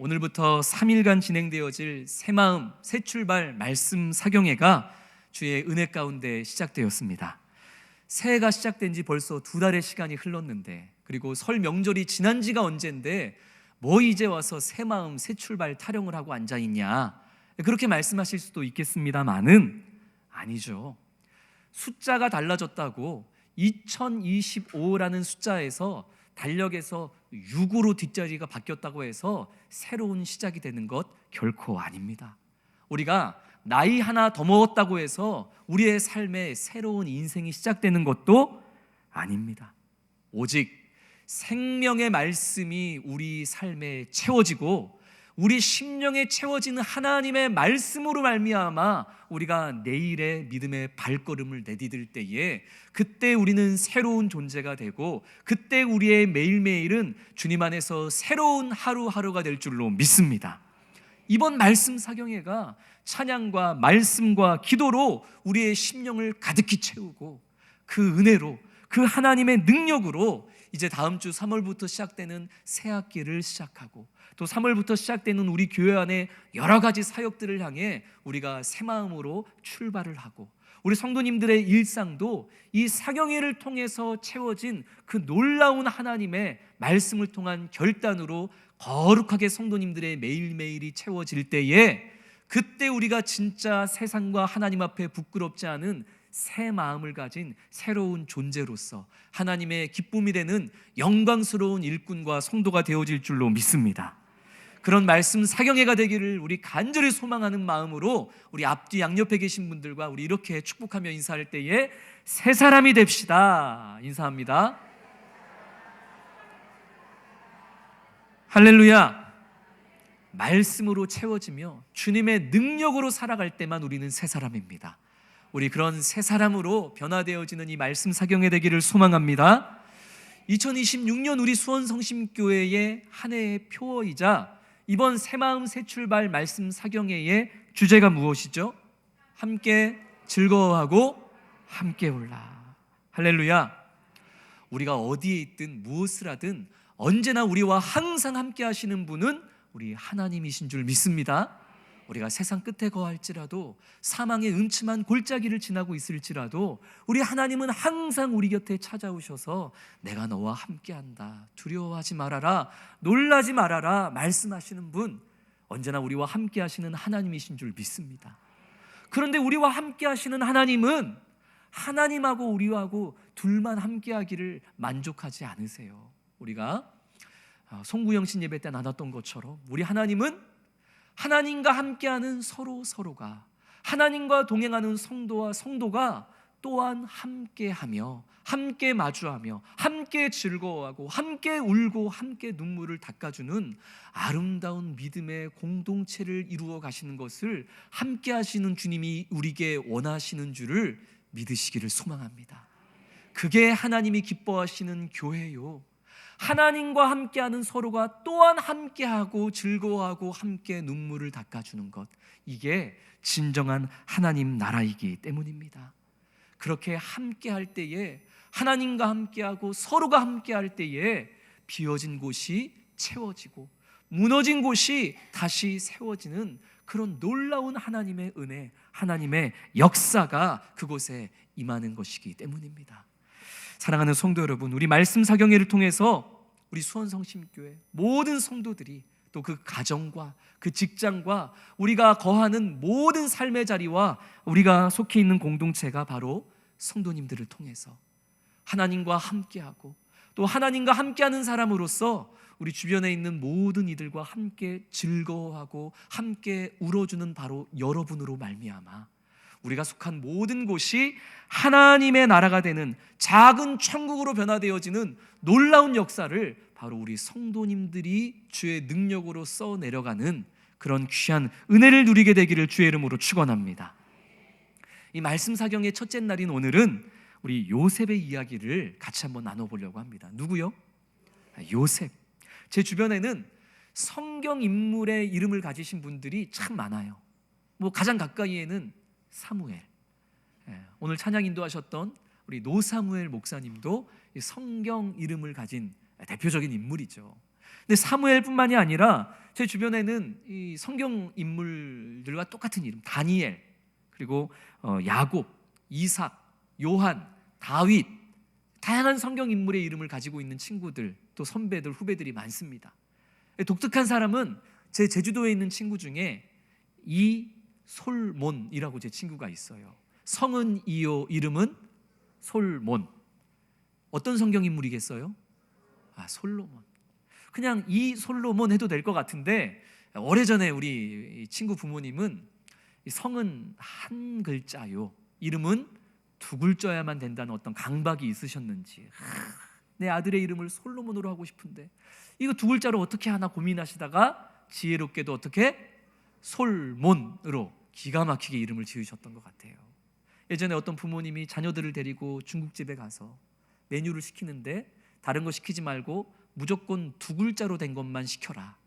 오늘부터 3일간 진행되어질 새마음 새출발 말씀 사경회가 주의 은혜 가운데 시작되었습니다. 새해가 시작된 지 벌써 2달의 시간이 흘렀는데, 그리고 설 명절이 지난 지가 언젠데 뭐 이제 와서 새마음 새출발 타령을 하고 앉아있냐, 그렇게 말씀하실 수도 있겠습니다만은 아니죠. 숫자가 달라졌다고 2025라는 숫자에서 달력에서 6으로 뒷자리가 바뀌었다고 해서 새로운 시작이 되는 것 결코 아닙니다. 우리가 나이 하나 더 먹었다고 해서 우리의 삶에 새로운 인생이 시작되는 것도 아닙니다. 오직 생명의 말씀이 우리 삶에 채워지고 우리 심령에 채워지는 하나님의 말씀으로 말미암아 우리가 내일의 믿음의 발걸음을 내디딜 때에, 그때 우리는 새로운 존재가 되고, 그때 우리의 매일매일은 주님 안에서 새로운 하루하루가 될 줄로 믿습니다. 이번 말씀 사경회가 찬양과 말씀과 기도로 우리의 심령을 가득히 채우고, 그 은혜로, 그 하나님의 능력으로 이제 다음 주 3월부터 시작되는 새 학기를 시작하고, 또 3월부터 시작되는 우리 교회 안에 여러 가지 사역들을 향해 우리가 새 마음으로 출발을 하고, 우리 성도님들의 일상도 이 사경회를 통해서 채워진 그 놀라운 하나님의 말씀을 통한 결단으로 거룩하게 성도님들의 매일매일이 채워질 때에, 그때 우리가 진짜 세상과 하나님 앞에 부끄럽지 않은 새 마음을 가진 새로운 존재로서 하나님의 기쁨이 되는 영광스러운 일꾼과 성도가 되어질 줄로 믿습니다. 그런 말씀 사경회가 되기를 우리 간절히 소망하는 마음으로 우리 앞뒤 양옆에 계신 분들과 우리 이렇게 축복하며 인사할 때에 새 사람이 됩시다 인사합니다. 할렐루야. 말씀으로 채워지며 주님의 능력으로 살아갈 때만 우리는 새 사람입니다. 우리 그런 새 사람으로 변화되어지는 이 말씀 사경회 되기를 소망합니다. 2026년 우리 수원성심교회의 한 해의 표어이자 이번 새마음 새출발 말씀 사경회의 주제가 무엇이죠? 함께 즐거워하고 함께 올라. 할렐루야. 우리가 어디에 있든 무엇을 하든 언제나 우리와 항상 함께 하시는 분은 우리 하나님이신 줄 믿습니다. 우리가 세상 끝에 거할지라도, 사망의 음침한 골짜기를 지나고 있을지라도 우리 하나님은 항상 우리 곁에 찾아오셔서 내가 너와 함께한다, 두려워하지 말아라, 놀라지 말아라 말씀하시는 분, 언제나 우리와 함께 하시는 하나님이신 줄 믿습니다. 그런데 우리와 함께 하시는 하나님은 하나님하고 우리하고 둘만 함께 하기를 만족하지 않으세요. 우리가 송구영신 예배 때 나눴던 것처럼 우리 하나님은 하나님과 함께하는 서로가, 하나님과 동행하는 성도와 성도가 또한 함께하며, 함께 마주하며, 함께 즐거워하고, 함께 울고, 함께 눈물을 닦아주는 아름다운 믿음의 공동체를 이루어 가시는 것을 함께 하시는 주님이 우리에게 원하시는 줄을 믿으시기를 소망합니다. 그게 하나님이 기뻐하시는 교회요, 하나님과 함께하는 서로가 또한 함께하고 즐거워하고 함께 눈물을 닦아주는 것, 이게 진정한 하나님 나라이기 때문입니다. 그렇게 함께할 때에, 하나님과 함께하고 서로가 함께할 때에 비어진 곳이 채워지고 무너진 곳이 다시 세워지는 그런 놀라운 하나님의 은혜, 하나님의 역사가 그곳에 임하는 것이기 때문입니다. 사랑하는 성도 여러분, 우리 말씀 사경회를 통해서 우리 수원성심교회 모든 성도들이 또 그 가정과 그 직장과 우리가 거하는 모든 삶의 자리와 우리가 속해 있는 공동체가 바로 성도님들을 통해서 하나님과 함께하고, 또 하나님과 함께하는 사람으로서 우리 주변에 있는 모든 이들과 함께 즐거워하고 함께 울어주는 바로 여러분으로 말미암아 우리가 속한 모든 곳이 하나님의 나라가 되는 작은 천국으로 변화되어지는 놀라운 역사를 바로 우리 성도님들이 주의 능력으로 써 내려가는 그런 귀한 은혜를 누리게 되기를 주의 이름으로 축원합니다. 이 말씀 사경의 첫째 날인 오늘은 우리 요셉의 이야기를 같이 한번 나눠보려고 합니다. 누구요? 요셉. 제 주변에는 성경 인물의 이름을 가지신 분들이 참 많아요. 가장 가까이에는 사무엘, 오늘 찬양 인도하셨던 우리 노사무엘 목사님도 성경 이름을 가진 대표적인 인물이죠. 근데 사무엘뿐만이 아니라 제 주변에는 이 성경 인물들과 똑같은 이름, 다니엘, 그리고 야곱, 이삭, 요한, 다윗, 다양한 성경 인물의 이름을 가지고 있는 친구들, 또 선배들, 후배들이 많습니다. 독특한 사람은 제 제주도에 있는 친구 중에 이솔몬이라고 제 친구가 있어요. 성은 이요, 이름은 솔몬. 어떤 성경 인물이겠어요? 솔로몬. 그냥 이 솔로몬 해도 될 것 같은데, 오래전에 우리 친구 부모님은 성은 한 글자요, 이름은 두 글자야만 된다는 어떤 강박이 있으셨는지, 내 아들의 이름을 솔로몬으로 하고 싶은데 이거 두 글자로 어떻게 하나 고민하시다가 지혜롭게도 어떻게 솔몬으로 기가 막히게 이름을 지으셨던 것 같아요. 예전에 어떤 부모님이 자녀들을 데리고 중국집에 가서 메뉴를 시키는데 다른 거 시키지 말고 무조건 두 글자로 된 것만 시켜라.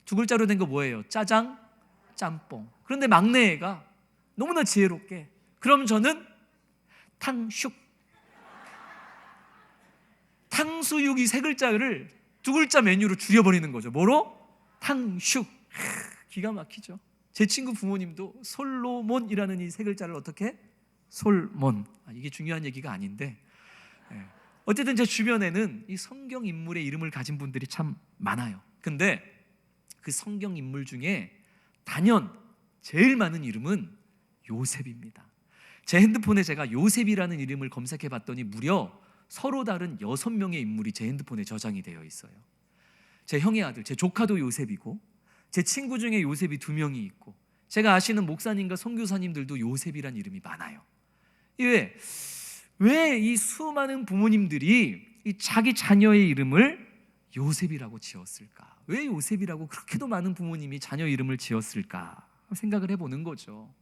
두 글자로 된 거 뭐예요? 짜장, 짬뽕. 그런데 막내애가 너무나 지혜롭게, 그럼 저는 탕슉, 탕수육이 세 글자를 두 글자 메뉴로 줄여버리는 거죠. 뭐로? 탕슉. 기가 막히죠. 제 친구 부모님도 솔로몬이라는 이 세 글자를 어떻게? 솔몬. 이게 중요한 얘기가 아닌데, 어쨌든 제 주변에는 이 성경 인물의 이름을 가진 분들이 참 많아요. 근데 그 성경 인물 중에 단연 제일 많은 이름은 요셉입니다. 제 핸드폰에 제가 요셉이라는 이름을 검색해 봤더니 무려 서로 다른 6명의 인물이 제 핸드폰에 저장이 되어 있어요. 제 형의 아들, 제 조카도 요셉이고, 제 친구 중에 요셉이 2명이 있고, 제가 아시는 목사님과 선교사님들도 요셉이란 이름이 많아요. 왜 이 수많은 부모님들이 이 자기 자녀의 이름을 요셉이라고 지었을까? 왜 요셉이라고 그렇게도 많은 부모님이 자녀 이름을 지었을까? 생각을 해보는 거죠.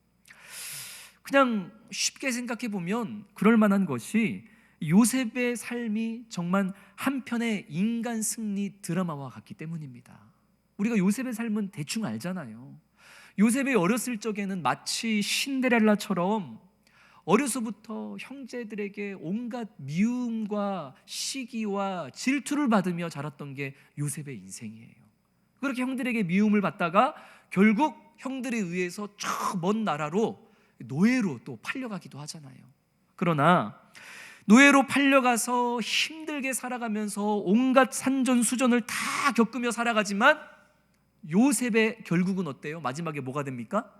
그냥 쉽게 생각해 보면 그럴 만한 것이 요셉의 삶이 정말 한편의 인간 승리 드라마와 같기 때문입니다. 우리가 요셉의 삶은 대충 알잖아요. 요셉의 어렸을 적에는 마치 신데렐라처럼 어려서부터 형제들에게 온갖 미움과 시기와 질투를 받으며 자랐던 게 요셉의 인생이에요. 그렇게 형들에게 미움을 받다가 결국 형들에 의해서 저 먼 나라로 노예로 또 팔려가기도 하잖아요. 그러나 노예로 팔려가서 힘들게 살아가면서 온갖 산전수전을 다 겪으며 살아가지만 요셉의 결국은 어때요? 마지막에 뭐가 됩니까?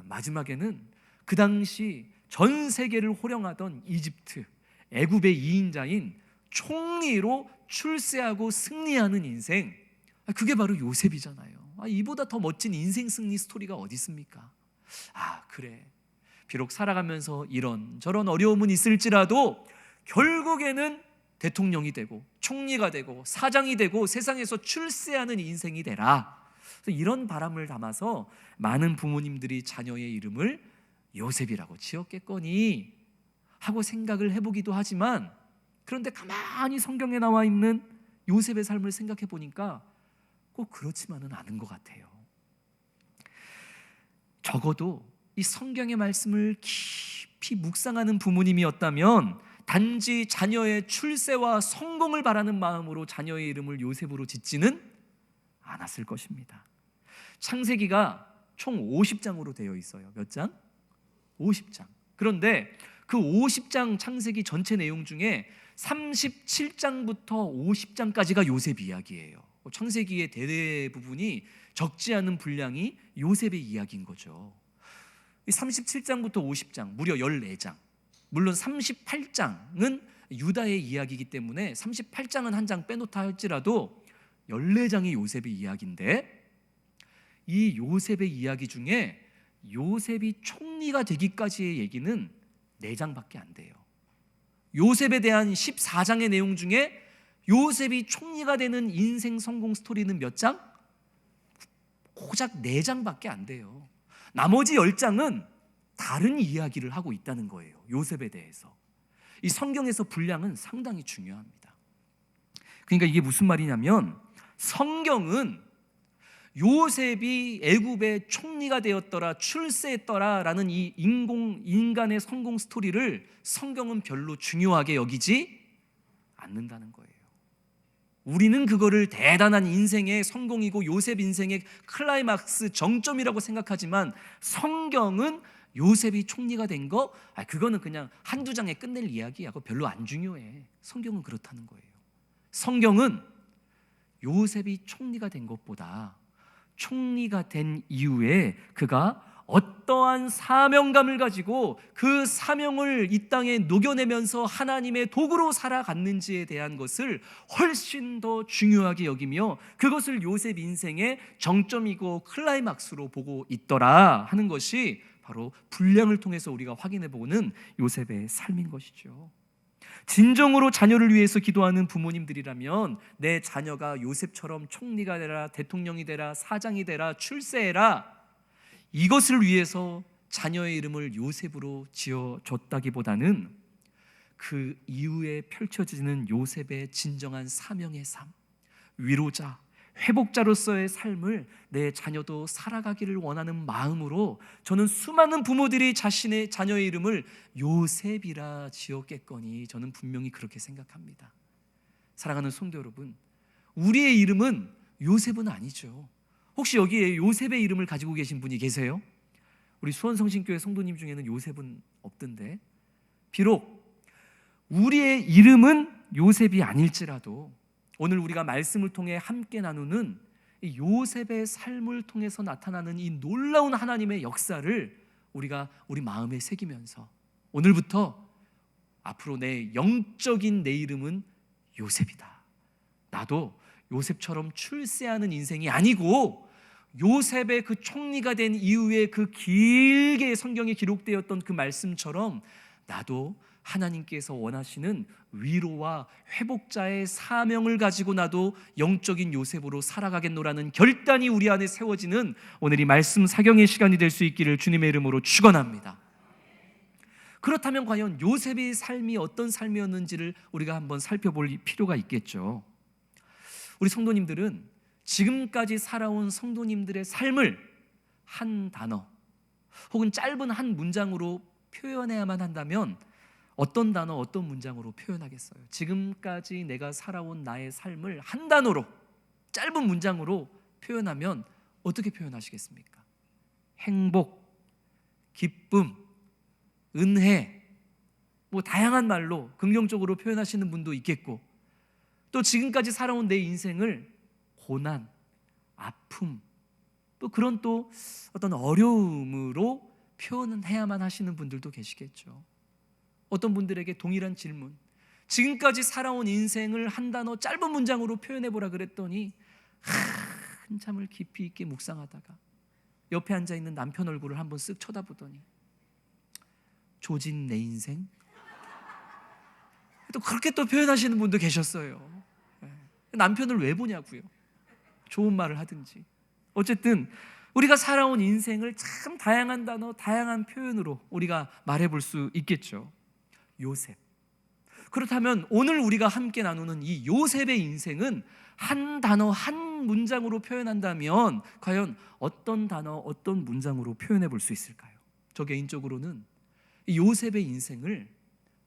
마지막에는 그 당시 전 세계를 호령하던 이집트, 애굽의 2인자인 총리로 출세하고 승리하는 인생, 그게 바로 요셉이잖아요. 이보다 더 멋진 인생 승리 스토리가 어디 있습니까? 그래, 비록 살아가면서 이런저런 어려움은 있을지라도 결국에는 대통령이 되고 총리가 되고 사장이 되고 세상에서 출세하는 인생이 되라. 이런 바람을 담아서 많은 부모님들이 자녀의 이름을 요셉이라고 지었겠거니 하고 생각을 해보기도 하지만, 그런데 가만히 성경에 나와 있는 요셉의 삶을 생각해 보니까 꼭 그렇지만은 않은 것 같아요. 적어도 이 성경의 말씀을 깊이 묵상하는 부모님이었다면 단지 자녀의 출세와 성공을 바라는 마음으로 자녀의 이름을 요셉으로 짓지는 않았을 것입니다. 창세기가 총 50장으로 되어 있어요. 몇 장? 50장. 그런데 그 50장 창세기 전체 내용 중에 37장부터 50장까지가 요셉 이야기예요. 창세기의 대부분이 적지 않은 분량이 요셉의 이야기인 거죠. 37장부터 50장, 무려 14장. 물론 38장은 유다의 이야기이기 때문에 38장은 한 장 빼놓다 할지라도 14장이 요셉의 이야기인데, 이 요셉의 이야기 중에 요셉이 총리가 되기까지의 얘기는 4장밖에 안 돼요. 요셉에 대한 14장의 내용 중에 요셉이 총리가 되는 인생 성공 스토리는 몇 장? 고작 4장밖에 안 돼요. 나머지 10장은 다른 이야기를 하고 있다는 거예요. 요셉에 대해서. 이 성경에서 분량은 상당히 중요합니다. 그러니까 이게 무슨 말이냐면, 성경은 요셉이 애굽의 총리가 되었더라, 출세했더라라는 이 인간의 성공 스토리를 성경은 별로 중요하게 여기지 않는다는 거예요. 우리는 그거를 대단한 인생의 성공이고 요셉 인생의 클라이막스 정점이라고 생각하지만 성경은 요셉이 총리가 된 거 그거는 그냥 한두 장에 끝낼 이야기야. 그거 별로 안 중요해. 성경은 그렇다는 거예요. 성경은 요셉이 총리가 된 것보다 총리가 된 이후에 그가 어떠한 사명감을 가지고 그 사명을 이 땅에 녹여내면서 하나님의 도구로 살아갔는지에 대한 것을 훨씬 더 중요하게 여기며 그것을 요셉 인생의 정점이고 클라이막스로 보고 있더라 하는 것이 바로 분량을 통해서 우리가 확인해 보는 요셉의 삶인 것이죠. 진정으로 자녀를 위해서 기도하는 부모님들이라면 내 자녀가 요셉처럼 총리가 되라, 대통령이 되라, 사장이 되라, 출세해라, 이것을 위해서 자녀의 이름을 요셉으로 지어줬다기보다는 그 이후에 펼쳐지는 요셉의 진정한 사명의 삶, 위로자, 회복자로서의 삶을 내 자녀도 살아가기를 원하는 마음으로 저는 수많은 부모들이 자신의 자녀의 이름을 요셉이라 지었겠거니 저는 분명히 그렇게 생각합니다. 사랑하는 성도 여러분, 우리의 이름은 요셉은 아니죠. 혹시 여기에 요셉의 이름을 가지고 계신 분이 계세요? 우리 수원성신교회 성도님 중에는 요셉은 없던데, 비록 우리의 이름은 요셉이 아닐지라도 오늘 우리가 말씀을 통해 함께 나누는 이 요셉의 삶을 통해서 나타나는 이 놀라운 하나님의 역사를 우리가 우리 마음에 새기면서 오늘부터 앞으로 내 영적인 내 이름은 요셉이다. 나도 요셉처럼 출세하는 인생이 아니고 요셉의 그 총리가 된 이후에 그 길게 성경에 기록되었던 그 말씀처럼 나도 하나님께서 원하시는 위로와 회복자의 사명을 가지고 나도 영적인 요셉으로 살아가겠노라는 결단이 우리 안에 세워지는 오늘 이 말씀 사경의 시간이 될 수 있기를 주님의 이름으로 축원합니다. 그렇다면 과연 요셉의 삶이 어떤 삶이었는지를 우리가 한번 살펴볼 필요가 있겠죠. 우리 성도님들은 지금까지 살아온 성도님들의 삶을 한 단어 혹은 짧은 한 문장으로 표현해야만 한다면 어떤 단어, 어떤 문장으로 표현하겠어요? 지금까지 내가 살아온 나의 삶을 한 단어로, 짧은 문장으로 표현하면 어떻게 표현하시겠습니까? 행복, 기쁨, 은혜, 다양한 말로 긍정적으로 표현하시는 분도 있겠고, 또 지금까지 살아온 내 인생을 고난, 아픔, 또 그런 또 어떤 어려움으로 표현해야만 하시는 분들도 계시겠죠. 어떤 분들에게 동일한 질문, 지금까지 살아온 인생을 한 단어 짧은 문장으로 표현해보라 그랬더니 한참을 깊이 있게 묵상하다가 옆에 앉아있는 남편 얼굴을 한번 쓱 쳐다보더니 조진 내 인생? 또 그렇게 또 표현하시는 분도 계셨어요. 남편을 왜 보냐고요. 좋은 말을 하든지. 어쨌든 우리가 살아온 인생을 참 다양한 단어, 다양한 표현으로 우리가 말해볼 수 있겠죠. 요셉. 그렇다면 오늘 우리가 함께 나누는 이 요셉의 인생은 한 단어, 한 문장으로 표현한다면 과연 어떤 단어, 어떤 문장으로 표현해 볼 수 있을까요? 저 개인적으로는 이 요셉의 인생을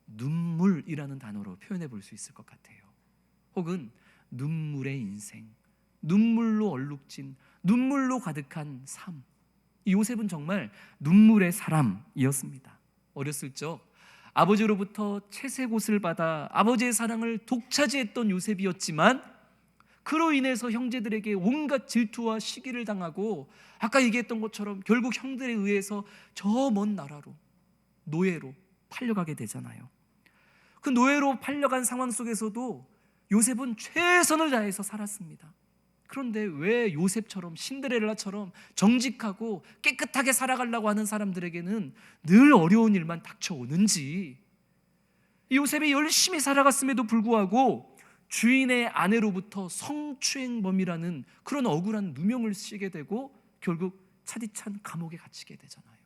눈물이라는 단어로 표현해 볼 수 있을 것 같아요. 혹은 눈물의 인생, 눈물로 얼룩진, 눈물로 가득한 삶. 이 요셉은 정말 눈물의 사람이었습니다. 어렸을 적 아버지로부터 채색 옷을 받아 아버지의 사랑을 독차지했던 요셉이었지만 그로 인해서 형제들에게 온갖 질투와 시기를 당하고 아까 얘기했던 것처럼 결국 형들에 의해서 저 먼 나라로 노예로 팔려가게 되잖아요. 그 노예로 팔려간 상황 속에서도 요셉은 최선을 다해서 살았습니다. 그런데 왜 요셉처럼 신데렐라처럼 정직하고 깨끗하게 살아가려고 하는 사람들에게는 늘 어려운 일만 닥쳐오는지, 요셉이 열심히 살아갔음에도 불구하고 주인의 아내로부터 성추행범이라는 그런 억울한 누명을 쓰게 되고 결국 차디찬 감옥에 갇히게 되잖아요.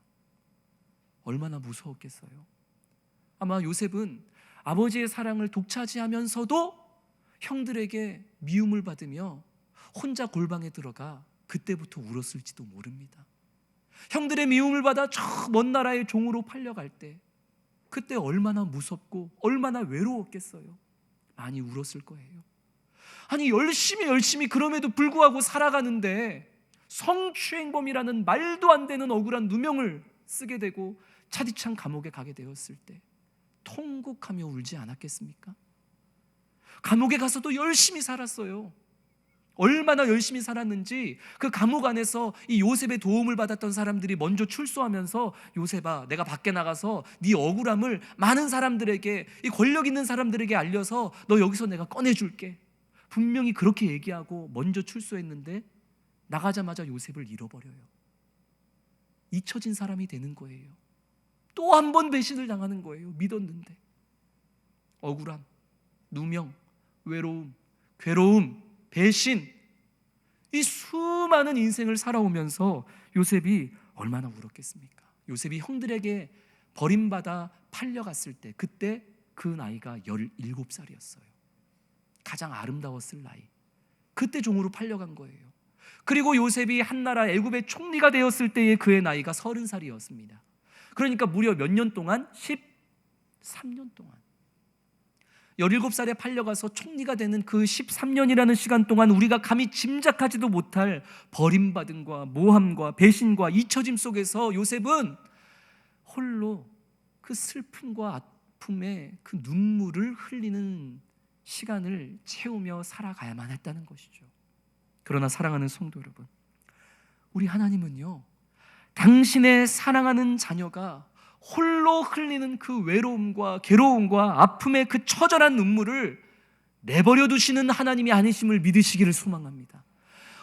얼마나 무서웠겠어요. 아마 요셉은 아버지의 사랑을 독차지하면서도 형들에게 미움을 받으며 혼자 골방에 들어가 그때부터 울었을지도 모릅니다. 형들의 미움을 받아 저 먼 나라의 종으로 팔려갈 때 그때 얼마나 무섭고 얼마나 외로웠겠어요. 많이 울었을 거예요. 아니 열심히 그럼에도 불구하고 살아가는데 성추행범이라는 말도 안 되는 억울한 누명을 쓰게 되고 차디찬 감옥에 가게 되었을 때 통곡하며 울지 않았겠습니까? 감옥에 가서도 열심히 살았어요. 얼마나 열심히 살았는지 그 감옥 안에서 이 요셉의 도움을 받았던 사람들이 먼저 출소하면서, 요셉아, 내가 밖에 나가서 네 억울함을 많은 사람들에게, 이 권력 있는 사람들에게 알려서 너 여기서 내가 꺼내줄게, 분명히 그렇게 얘기하고 먼저 출소했는데 나가자마자 요셉을 잃어버려요. 잊혀진 사람이 되는 거예요. 또 한 번 배신을 당하는 거예요. 믿었는데. 억울함, 누명, 외로움, 괴로움, 배신, 이 수많은 인생을 살아오면서 요셉이 얼마나 울었겠습니까? 요셉이 형들에게 버림받아 팔려갔을 때, 그때 그 나이가 17살이었어요. 가장 아름다웠을 나이. 그때 종으로 팔려간 거예요. 그리고 요셉이 한나라 애굽의 총리가 되었을 때의 그의 나이가 30살이었습니다. 그러니까 무려 몇 년 동안? 13년 동안. 17살에 팔려가서 총리가 되는 그 13년이라는 시간 동안 우리가 감히 짐작하지도 못할 버림받음과 모함과 배신과 잊혀짐 속에서 요셉은 홀로 그 슬픔과 아픔의 그 눈물을 흘리는 시간을 채우며 살아가야만 했다는 것이죠. 그러나 사랑하는 성도 여러분, 우리 하나님은요, 당신의 사랑하는 자녀가 홀로 흘리는 그 외로움과 괴로움과 아픔의 그 처절한 눈물을 내버려 두시는 하나님이 아니심을 믿으시기를 소망합니다.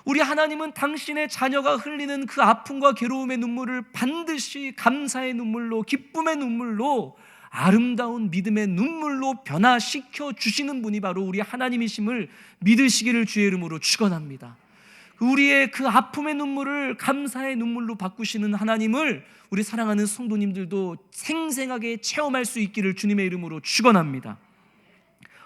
우리 하나님은 당신의 자녀가 흘리는 그 아픔과 괴로움의 눈물을 반드시 감사의 눈물로, 기쁨의 눈물로, 아름다운 믿음의 눈물로 변화시켜 주시는 분이 바로 우리 하나님이심을 믿으시기를 주의 이름으로 축원합니다. 우리의 그 아픔의 눈물을 감사의 눈물로 바꾸시는 하나님을 우리 사랑하는 성도님들도 생생하게 체험할 수 있기를 주님의 이름으로 축원합니다.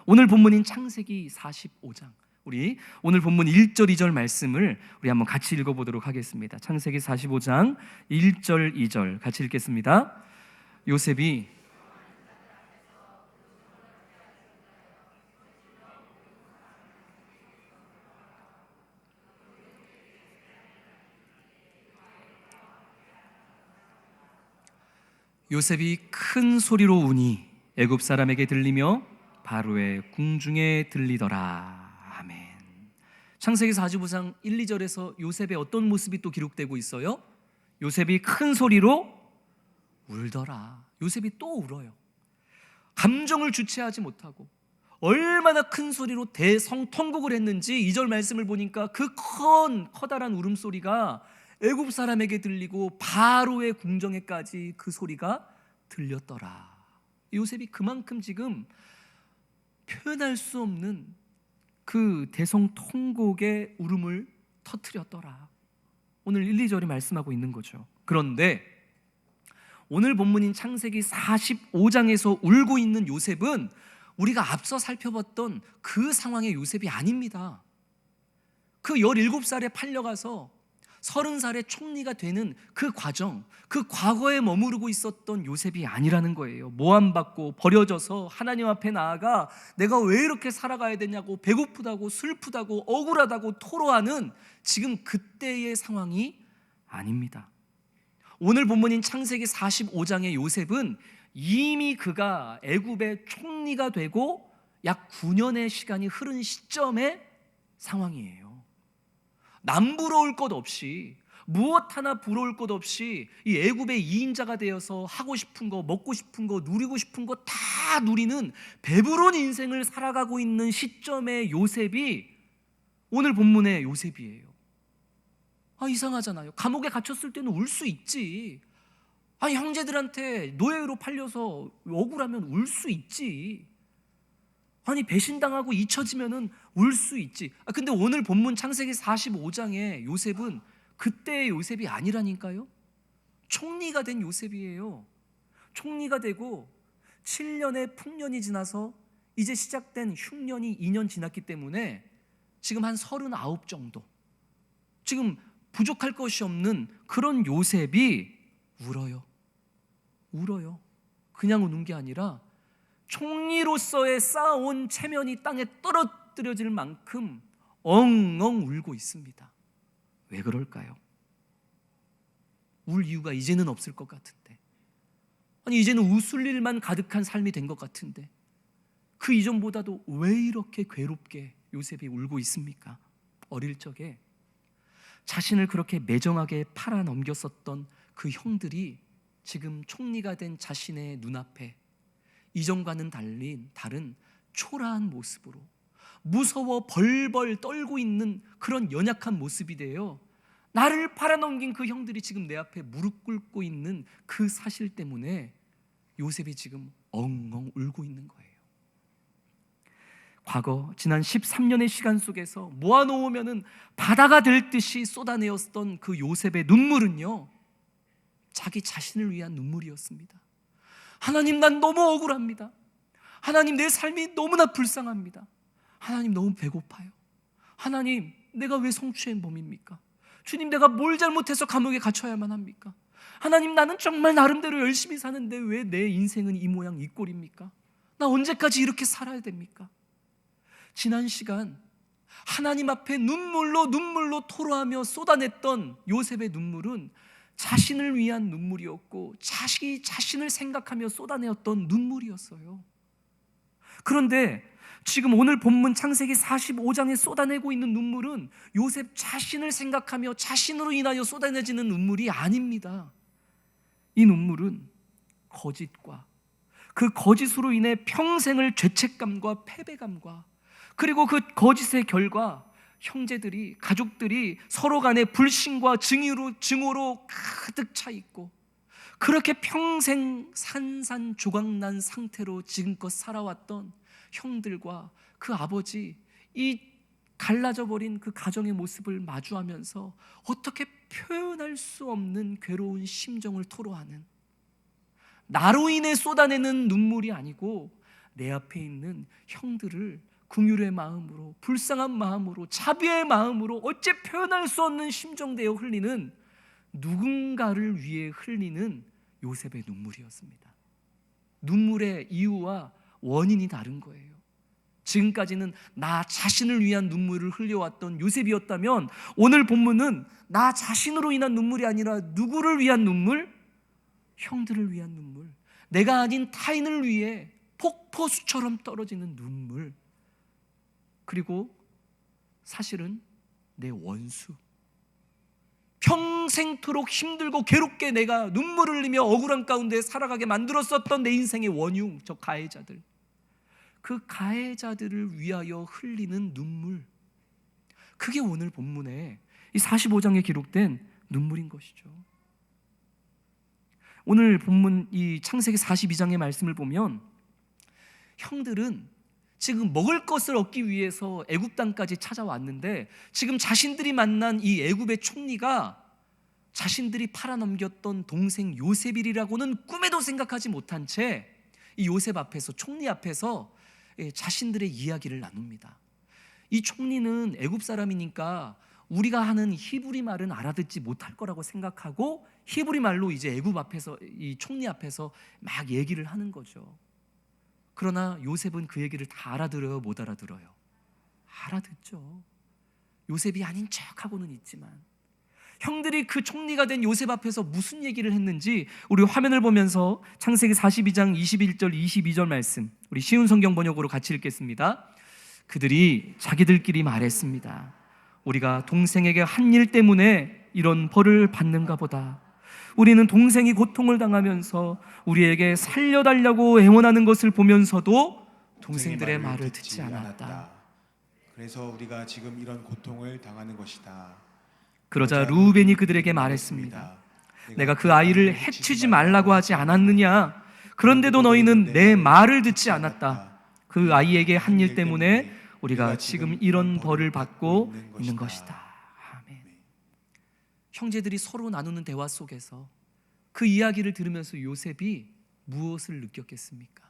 오늘 본문인 창세기 45장, 우리 오늘 본문 1절 2절 말씀을 우리 한번 같이 읽어보도록 하겠습니다. 창세기 45장 1절 2절 같이 읽겠습니다. 요셉이 큰 소리로 우니 애굽 사람에게 들리며 바로의 궁중에 들리더라. 아멘. 창세기 45장 1, 2절에서 요셉의 어떤 모습이 또 기록되고 있어요? 요셉이 큰 소리로 울더라. 요셉이 또 울어요. 감정을 주체하지 못하고 얼마나 큰 소리로 대성통곡을 했는지 2절 말씀을 보니까 그 커다란 울음소리가 애굽 사람에게 들리고 바로의 궁정에까지 그 소리가 들렸더라. 요셉이 그만큼 지금 표현할 수 없는 그 대성통곡의 울음을 터뜨렸더라. 오늘 1, 2절이 말씀하고 있는 거죠. 그런데 오늘 본문인 창세기 45장에서 울고 있는 요셉은 우리가 앞서 살펴봤던 그 상황의 요셉이 아닙니다. 그 17살에 팔려가서 30살에 총리가 되는 그 과정, 그 과거에 머무르고 있었던 요셉이 아니라는 거예요. 모함받고 버려져서 하나님 앞에 나아가 내가 왜 이렇게 살아가야 되냐고 배고프다고 슬프다고 억울하다고 토로하는 지금 그때의 상황이 아닙니다. 오늘 본문인 창세기 45장의 요셉은 이미 그가 애굽의 총리가 되고 약 9년의 시간이 흐른 시점의 상황이에요. 남부러울 것 없이, 무엇 하나 부러울 것 없이 이 애굽의 2인자가 되어서 하고 싶은 거, 먹고 싶은 거, 누리고 싶은 거 다 누리는 배부른 인생을 살아가고 있는 시점의 요셉이 오늘 본문의 요셉이에요. 이상하잖아요. 감옥에 갇혔을 때는 울 수 있지. 형제들한테 노예로 팔려서 억울하면 울 수 있지. 배신당하고 잊혀지면은 울 수 있지. 근데 오늘 본문 창세기 45장의 요셉은 그때의 요셉이 아니라니까요. 총리가 된 요셉이에요. 총리가 되고 7년의 풍년이 지나서 이제 시작된 흉년이 2년 지났기 때문에 지금 한 39 정도, 지금 부족할 것이 없는 그런 요셉이 울어요. 그냥 우는 게 아니라 총리로서의 쌓아온 체면이 땅에 떨어뜨려질 만큼 엉엉 울고 있습니다. 왜 그럴까요? 울 이유가 이제는 없을 것 같은데, 아니 이제는 웃을 일만 가득한 삶이 된 것 같은데, 그 이전보다도 왜 이렇게 괴롭게 요셉이 울고 있습니까? 어릴 적에 자신을 그렇게 매정하게 팔아 넘겼었던 그 형들이 지금 총리가 된 자신의 눈앞에 이전과는 다른 초라한 모습으로 무서워 벌벌 떨고 있는 그런 연약한 모습이 되어 나를 팔아넘긴 그 형들이 지금 내 앞에 무릎 꿇고 있는 그 사실 때문에 요셉이 지금 엉엉 울고 있는 거예요. 과거 지난 13년의 시간 속에서 모아놓으면 바다가 될 듯이 쏟아내었던 그 요셉의 눈물은요, 자기 자신을 위한 눈물이었습니다. 하나님, 난 너무 억울합니다. 하나님, 내 삶이 너무나 불쌍합니다. 하나님, 너무 배고파요. 하나님, 내가 왜 성추행 범입니까? 주님, 내가 뭘 잘못해서 감옥에 갇혀야만 합니까? 하나님, 나는 정말 나름대로 열심히 사는데 왜 내 인생은 이 모양 이 꼴입니까? 나 언제까지 이렇게 살아야 됩니까? 지난 시간 하나님 앞에 눈물로 토로하며 쏟아냈던 요셉의 눈물은 자신을 위한 눈물이었고 자기 자신을 생각하며 쏟아내었던 눈물이었어요. 그런데 지금 오늘 본문 창세기 45장에 쏟아내고 있는 눈물은 요셉 자신을 생각하며 자신으로 인하여 쏟아내지는 눈물이 아닙니다. 이 눈물은 거짓과 그 거짓으로 인해 평생을 죄책감과 패배감과 그리고 그 거짓의 결과 형제들이, 가족들이 서로 간에 불신과 증오로 가득 차 있고 그렇게 평생 산산조각난 상태로 지금껏 살아왔던 형들과 그 아버지, 이 갈라져 버린 그 가정의 모습을 마주하면서 어떻게 표현할 수 없는 괴로운 심정을 토로하는, 나로 인해 쏟아내는 눈물이 아니고 내 앞에 있는 형들을 긍휼의 마음으로, 불쌍한 마음으로, 자비의 마음으로 어째 표현할 수 없는 심정되어 흘리는, 누군가를 위해 흘리는 요셉의 눈물이었습니다. 눈물의 이유와 원인이 다른 거예요. 지금까지는 나 자신을 위한 눈물을 흘려왔던 요셉이었다면 오늘 본문은 나 자신으로 인한 눈물이 아니라 누구를 위한 눈물? 형들을 위한 눈물, 내가 아닌 타인을 위해 폭포수처럼 떨어지는 눈물, 그리고 사실은 내 원수, 평생토록 힘들고 괴롭게 내가 눈물을 흘리며 억울한 가운데 살아가게 만들었었던 내 인생의 원흉, 저 가해자들, 그 가해자들을 위하여 흘리는 눈물, 그게 오늘 본문에 이 45장에 기록된 눈물인 것이죠. 오늘 본문 이 창세기 42장의 말씀을 보면 형들은 지금 먹을 것을 얻기 위해서 애굽 땅까지 찾아왔는데 지금 자신들이 만난 이 애굽의 총리가 자신들이 팔아넘겼던 동생 요셉이라고는 꿈에도 생각하지 못한 채 이 요셉 앞에서, 총리 앞에서 자신들의 이야기를 나눕니다. 이 총리는 애굽 사람이니까 우리가 하는 히브리 말은 알아듣지 못할 거라고 생각하고 히브리 말로 이제 애굽 앞에서, 이 총리 앞에서 막 얘기를 하는 거죠. 그러나 요셉은 그 얘기를 다 알아들어요, 못 알아들어요? 알아듣죠. 요셉이 아닌 척하고는 있지만 형들이 그 총리가 된 요셉 앞에서 무슨 얘기를 했는지 우리 화면을 보면서 창세기 42장 21절 22절 말씀, 우리 쉬운 성경 번역으로 같이 읽겠습니다. 그들이 자기들끼리 말했습니다. 우리가 동생에게 한 일 때문에 이런 벌을 받는가 보다. 우리는 동생이 고통을 당하면서 우리에게 살려달라고 애원하는 것을 보면서도 동생들의 말을 듣지 않았다. 그래서 우리가 지금 이런 고통을 당하는 것이다. 그러자 루벤이 그들에게 말했습니다. 내가 그 아이를 해치지 말라고 하지 않았느냐? 그런데도 너희는 내 말을 듣지 않았다. 그 아이에게 한 일 때문에 우리가 지금 이런 벌을 받고 있는 것이다. 아멘. 형제들이 서로 나누는 대화 속에서 그 이야기를 들으면서 요셉이 무엇을 느꼈겠습니까?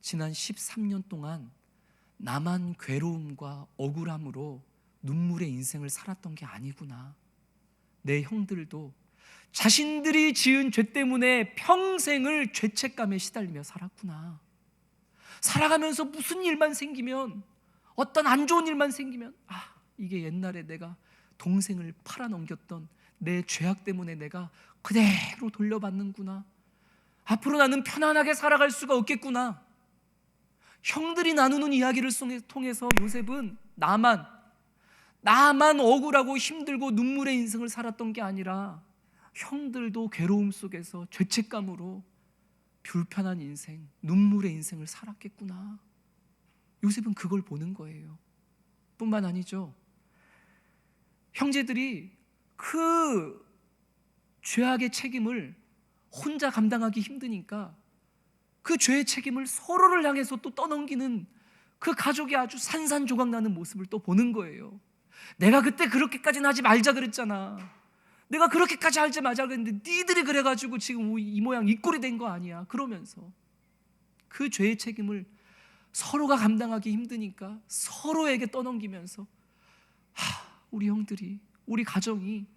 지난 13년 동안 나만 괴로움과 억울함으로 눈물의 인생을 살았던 게 아니구나. 내 형들도 자신들이 지은 죄 때문에 평생을 죄책감에 시달리며 살았구나. 살아가면서 무슨 일만 생기면, 어떤 안 좋은 일만 생기면, 이게 옛날에 내가 동생을 팔아넘겼던 내 죄악 때문에 내가 그대로 돌려받는구나. 앞으로 나는 편안하게 살아갈 수가 없겠구나. 형들이 나누는 이야기를 통해서 요셉은 나만 억울하고 힘들고 눈물의 인생을 살았던 게 아니라 형들도 괴로움 속에서 죄책감으로 불편한 인생, 눈물의 인생을 살았겠구나. 요셉은 그걸 보는 거예요. 뿐만 아니죠, 형제들이 그 죄악의 책임을 혼자 감당하기 힘드니까 그 죄의 책임을 서로를 향해서 또 떠넘기는 그 가족이 아주 산산조각 나는 모습을 또 보는 거예요. 내가 그때 그렇게까지는 하지 말자 그랬잖아. 내가 그렇게까지 하지 말자 그랬는데 니들이 그래가지고 지금 이 모양 이 꼴이 된 거 아니야. 그러면서 그 죄의 책임을 서로가 감당하기 힘드니까 서로에게 떠넘기면서 우리 형들이, 우리 가정이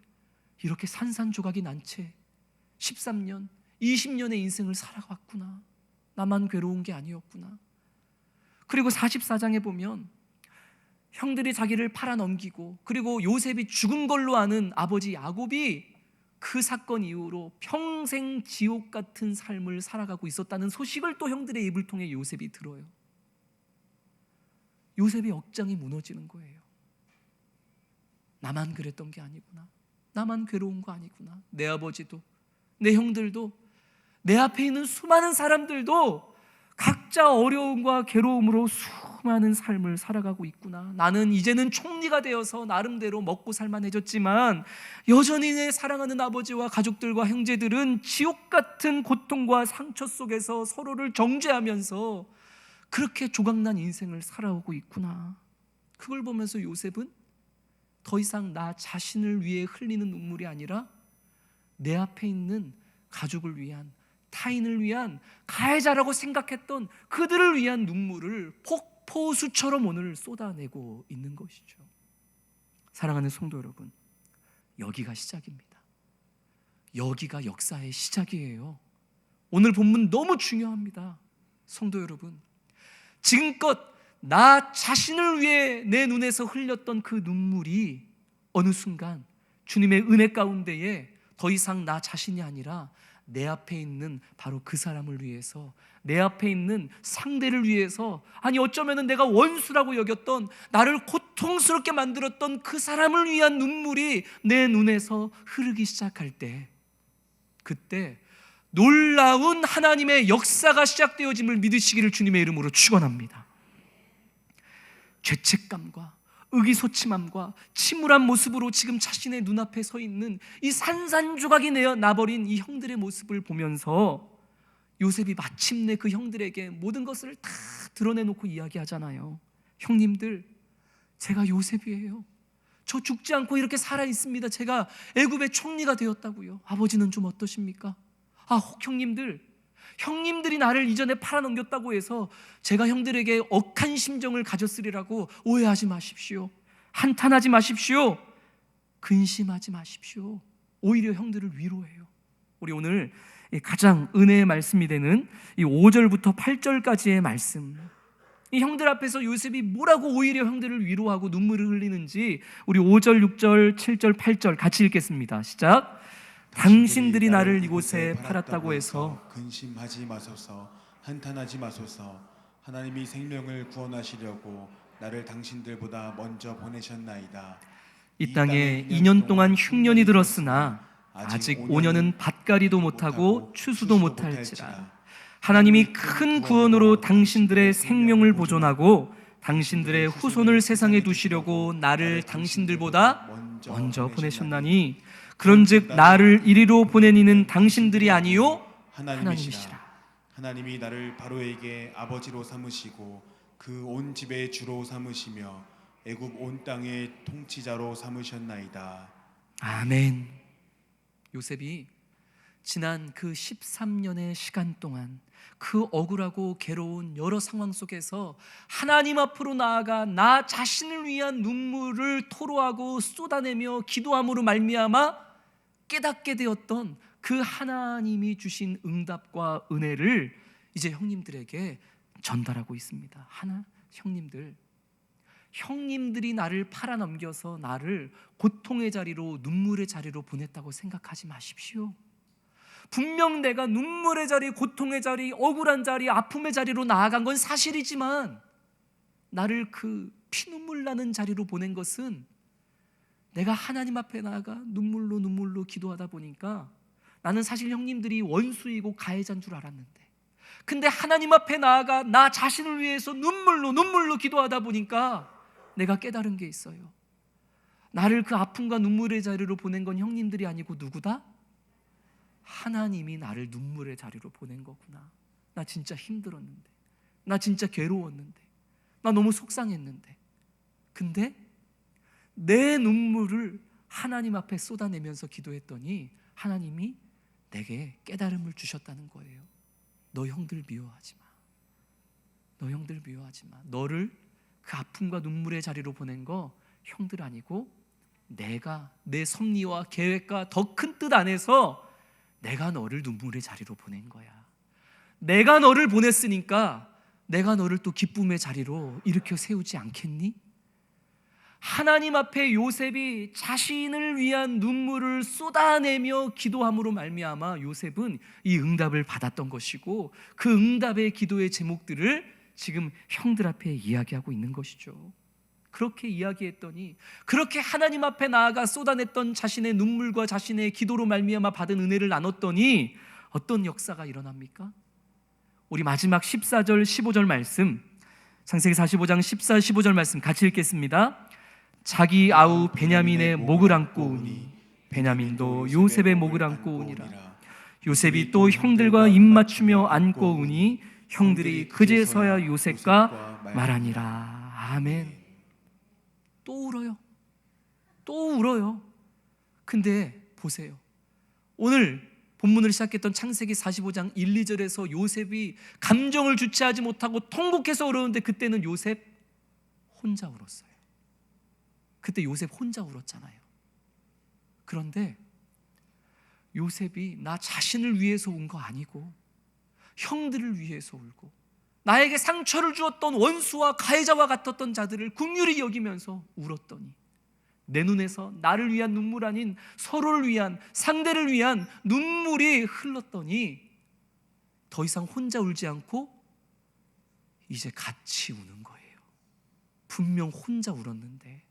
이렇게 산산조각이 난 채 13년, 20년의 인생을 살아왔구나. 나만 괴로운 게 아니었구나. 그리고 44장에 보면 형들이 자기를 팔아넘기고, 그리고 요셉이 죽은 걸로 아는 아버지 야곱이 그 사건 이후로 평생 지옥 같은 삶을 살아가고 있었다는 소식을 또 형들의 입을 통해 요셉이 들어요. 요셉의 억장이 무너지는 거예요. 나만 그랬던 게 아니구나. 나만 괴로운 거 아니구나. 내 아버지도, 내 형들도, 내 앞에 있는 수많은 사람들도 각자 어려움과 괴로움으로 수많은 삶을 살아가고 있구나. 나는 이제는 총리가 되어서 나름대로 먹고 살만해졌지만 여전히 내 사랑하는 아버지와 가족들과 형제들은 지옥 같은 고통과 상처 속에서 서로를 정죄하면서 그렇게 조각난 인생을 살아오고 있구나. 그걸 보면서 요셉은 더 이상 나 자신을 위해 흘리는 눈물이 아니라 내 앞에 있는 가족을 위한, 타인을 위한, 가해자라고 생각했던 그들을 위한 눈물을 폭포수처럼 오늘 쏟아내고 있는 것이죠. 사랑하는 성도 여러분, 여기가 시작입니다. 여기가 역사의 시작이에요. 오늘 본문 너무 중요합니다. 성도 여러분, 지금껏 나 자신을 위해 내 눈에서 흘렸던 그 눈물이 어느 순간 주님의 은혜 가운데에 더 이상 나 자신이 아니라 내 앞에 있는 바로 그 사람을 위해서, 내 앞에 있는 상대를 위해서, 아니 어쩌면 내가 원수라고 여겼던, 나를 고통스럽게 만들었던 그 사람을 위한 눈물이 내 눈에서 흐르기 시작할 때, 그때 놀라운 하나님의 역사가 시작되어짐을 믿으시기를 주님의 이름으로 축원합니다. 죄책감과 의기소침함과 침울한 모습으로 지금 자신의 눈앞에 서 있는 이 산산조각이 나버린 이 형들의 모습을 보면서 요셉이 마침내 그 형들에게 모든 것을 다 드러내놓고 이야기하잖아요. 형님들, 제가 요셉이에요. 저 죽지 않고 이렇게 살아있습니다. 제가 애굽의 총리가 되었다고요. 아버지는 좀 어떠십니까? 혹 형님들이 나를 이전에 팔아넘겼다고 해서 제가 형들에게 억한 심정을 가졌으리라고 오해하지 마십시오. 한탄하지 마십시오. 근심하지 마십시오. 오히려 형들을 위로해요. 우리 오늘 가장 은혜의 말씀이 되는 이 5절부터 8절까지의 말씀, 이 형들 앞에서 요셉이 뭐라고 오히려 형들을 위로하고 눈물을 흘리는지 우리 5절, 6절, 7절, 8절 같이 읽겠습니다. 시작. 당신들이 나를 이곳에 팔았다고 해서 근심하지 마소서, 한탄하지 마소서. 하나님이 생명을 구원하시려고 나를 당신들보다 먼저 보내셨나이다. 이 땅에 2년 동안 흉년이 들었으나 아직 5년은 밭갈이도 못하고 추수도 못할지라. 하나님이 큰 구원으로 당신들의 생명을 보존하고 당신들의 후손을 세상에 두시려고 나를 당신들보다 먼저 보내셨나니 그런즉 나를 이리로 보낸 이는 당신들이 아니요 하나님이시라. 하나님이 나를 바로에게 아버지로 삼으시고 그 온 집의 주로 삼으시며 애굽 온 땅의 통치자로 삼으셨나이다. 아멘. 요셉이 지난 그 13년의 시간 동안 그 억울하고 괴로운 여러 상황 속에서 하나님 앞으로 나아가 나 자신을 위한 눈물을 토로하고 쏟아내며 기도함으로 말미암아 깨닫게 되었던 그 하나님이 주신 응답과 은혜를 이제 형님들에게 전달하고 있습니다. 형님들이 나를 팔아넘겨서 나를 고통의 자리로, 눈물의 자리로 보냈다고 생각하지 마십시오. 분명 내가 눈물의 자리, 고통의 자리, 억울한 자리, 아픔의 자리로 나아간 건 사실이지만 나를 그 피눈물 나는 자리로 보낸 것은 내가 하나님 앞에 나아가 눈물로 기도하다 보니까 나는 사실 형님들이 원수이고 가해자인 줄 알았는데, 근데 하나님 앞에 나아가 나 자신을 위해서 눈물로 기도하다 보니까 내가 깨달은 게 있어요. 나를 그 아픔과 눈물의 자리로 보낸 건 형님들이 아니고 누구다? 하나님이 나를 눈물의 자리로 보낸 거구나. 나 진짜 힘들었는데, 나 진짜 괴로웠는데, 나 너무 속상했는데, 근데 내 눈물을 하나님 앞에 쏟아내면서 기도했더니 하나님이 내게 깨달음을 주셨다는 거예요. 너 형들 미워하지 마. 너를 그 아픔과 눈물의 자리로 보낸 거 형들 아니고 내가 내 섭리와 계획과 더 큰 뜻 안에서 내가 너를 눈물의 자리로 보낸 거야. 내가 너를 보냈으니까 내가 너를 또 기쁨의 자리로 일으켜 세우지 않겠니? 하나님 앞에 요셉이 자신을 위한 눈물을 쏟아내며 기도함으로 말미암아 요셉은 이 응답을 받았던 것이고, 그 응답의 기도의 제목들을 지금 형들 앞에 이야기하고 있는 것이죠. 그렇게 이야기했더니, 그렇게 하나님 앞에 나아가 쏟아냈던 자신의 눈물과 자신의 기도로 말미암아 받은 은혜를 나눴더니 어떤 역사가 일어납니까? 우리 마지막 14절 15절 말씀, 창세기 45장 14, 15절 말씀 같이 읽겠습니다. 자기 아우 베냐민의 목을 안고 오니 베냐민도 요셉의 목을 안고 오니라. 요셉이 또 형들과 입맞추며 안고 오니 형들이 그제서야 요셉과 말하니라. 아멘. 또 울어요. 근데 보세요, 오늘 본문을 시작했던 창세기 45장 1, 2절에서 요셉이 감정을 주체하지 못하고 통곡해서 울었는데, 그때는 요셉 혼자 울었어요. 그때 요셉 혼자 울었잖아요. 그런데 요셉이 나 자신을 위해서 운 거 아니고 형들을 위해서 울고, 나에게 상처를 주었던 원수와 가해자와 같았던 자들을 긍휼히 여기면서 울었더니 내 눈에서 나를 위한 눈물 아닌 서로를 위한, 상대를 위한 눈물이 흘렀더니 더 이상 혼자 울지 않고 이제 같이 우는 거예요. 분명 혼자 울었는데,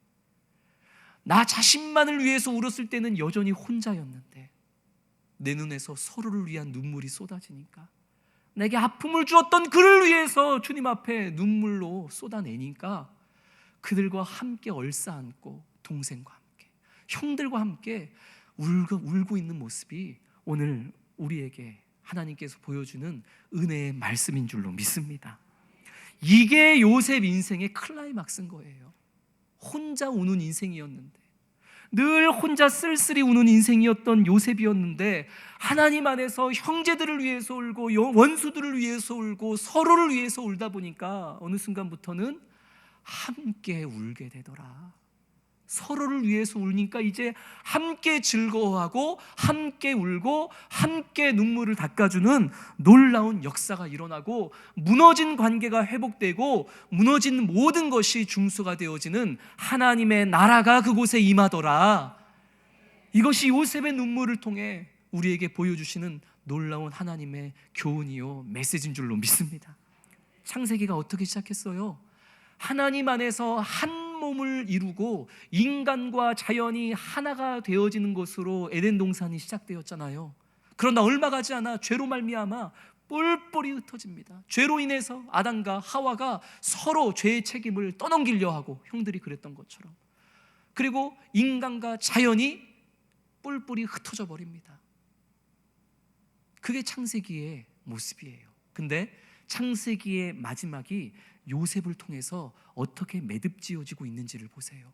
나 자신만을 위해서 울었을 때는 여전히 혼자였는데, 내 눈에서 서로를 위한 눈물이 쏟아지니까, 내게 아픔을 주었던 그를 위해서 주님 앞에 눈물로 쏟아내니까 그들과 함께 얼싸안고 동생과 함께, 형들과 함께 울고 있는 모습이 오늘 우리에게 하나님께서 보여주는 은혜의 말씀인 줄로 믿습니다. 이게 요셉 인생의 클라이막스인 거예요. 혼자 우는 인생이었는데, 늘 혼자 쓸쓸히 우는 인생이었던 요셉이었는데, 하나님 안에서 형제들을 위해서 울고 원수들을 위해서 울고 서로를 위해서 울다 보니까 어느 순간부터는 함께 울게 되더라. 서로를 위해서 울니까 이제 함께 즐거워하고 함께 울고 함께 눈물을 닦아주는 놀라운 역사가 일어나고, 무너진 관계가 회복되고 무너진 모든 것이 중수가 되어지는 하나님의 나라가 그곳에 임하더라. 이것이 요셉의 눈물을 통해 우리에게 보여주시는 놀라운 하나님의 교훈이요 메시지인 줄로 믿습니다. 창세기가 어떻게 시작했어요? 하나님 안에서 한 몸을 이루고 인간과 자연이 하나가 되어지는 것으로 에덴 동산이 시작되었잖아요. 그러나 얼마 가지 않아 죄로 말미암아 뿔뿔이 흩어집니다. 죄로 인해서 아담과 하와가 서로 죄의 책임을 떠넘기려 하고, 형들이 그랬던 것처럼. 그리고 인간과 자연이 뿔뿔이 흩어져 버립니다. 그게 창세기의 모습이에요. 근데 창세기의 마지막이 요셉을 통해서 어떻게 매듭지어지고 있는지를 보세요.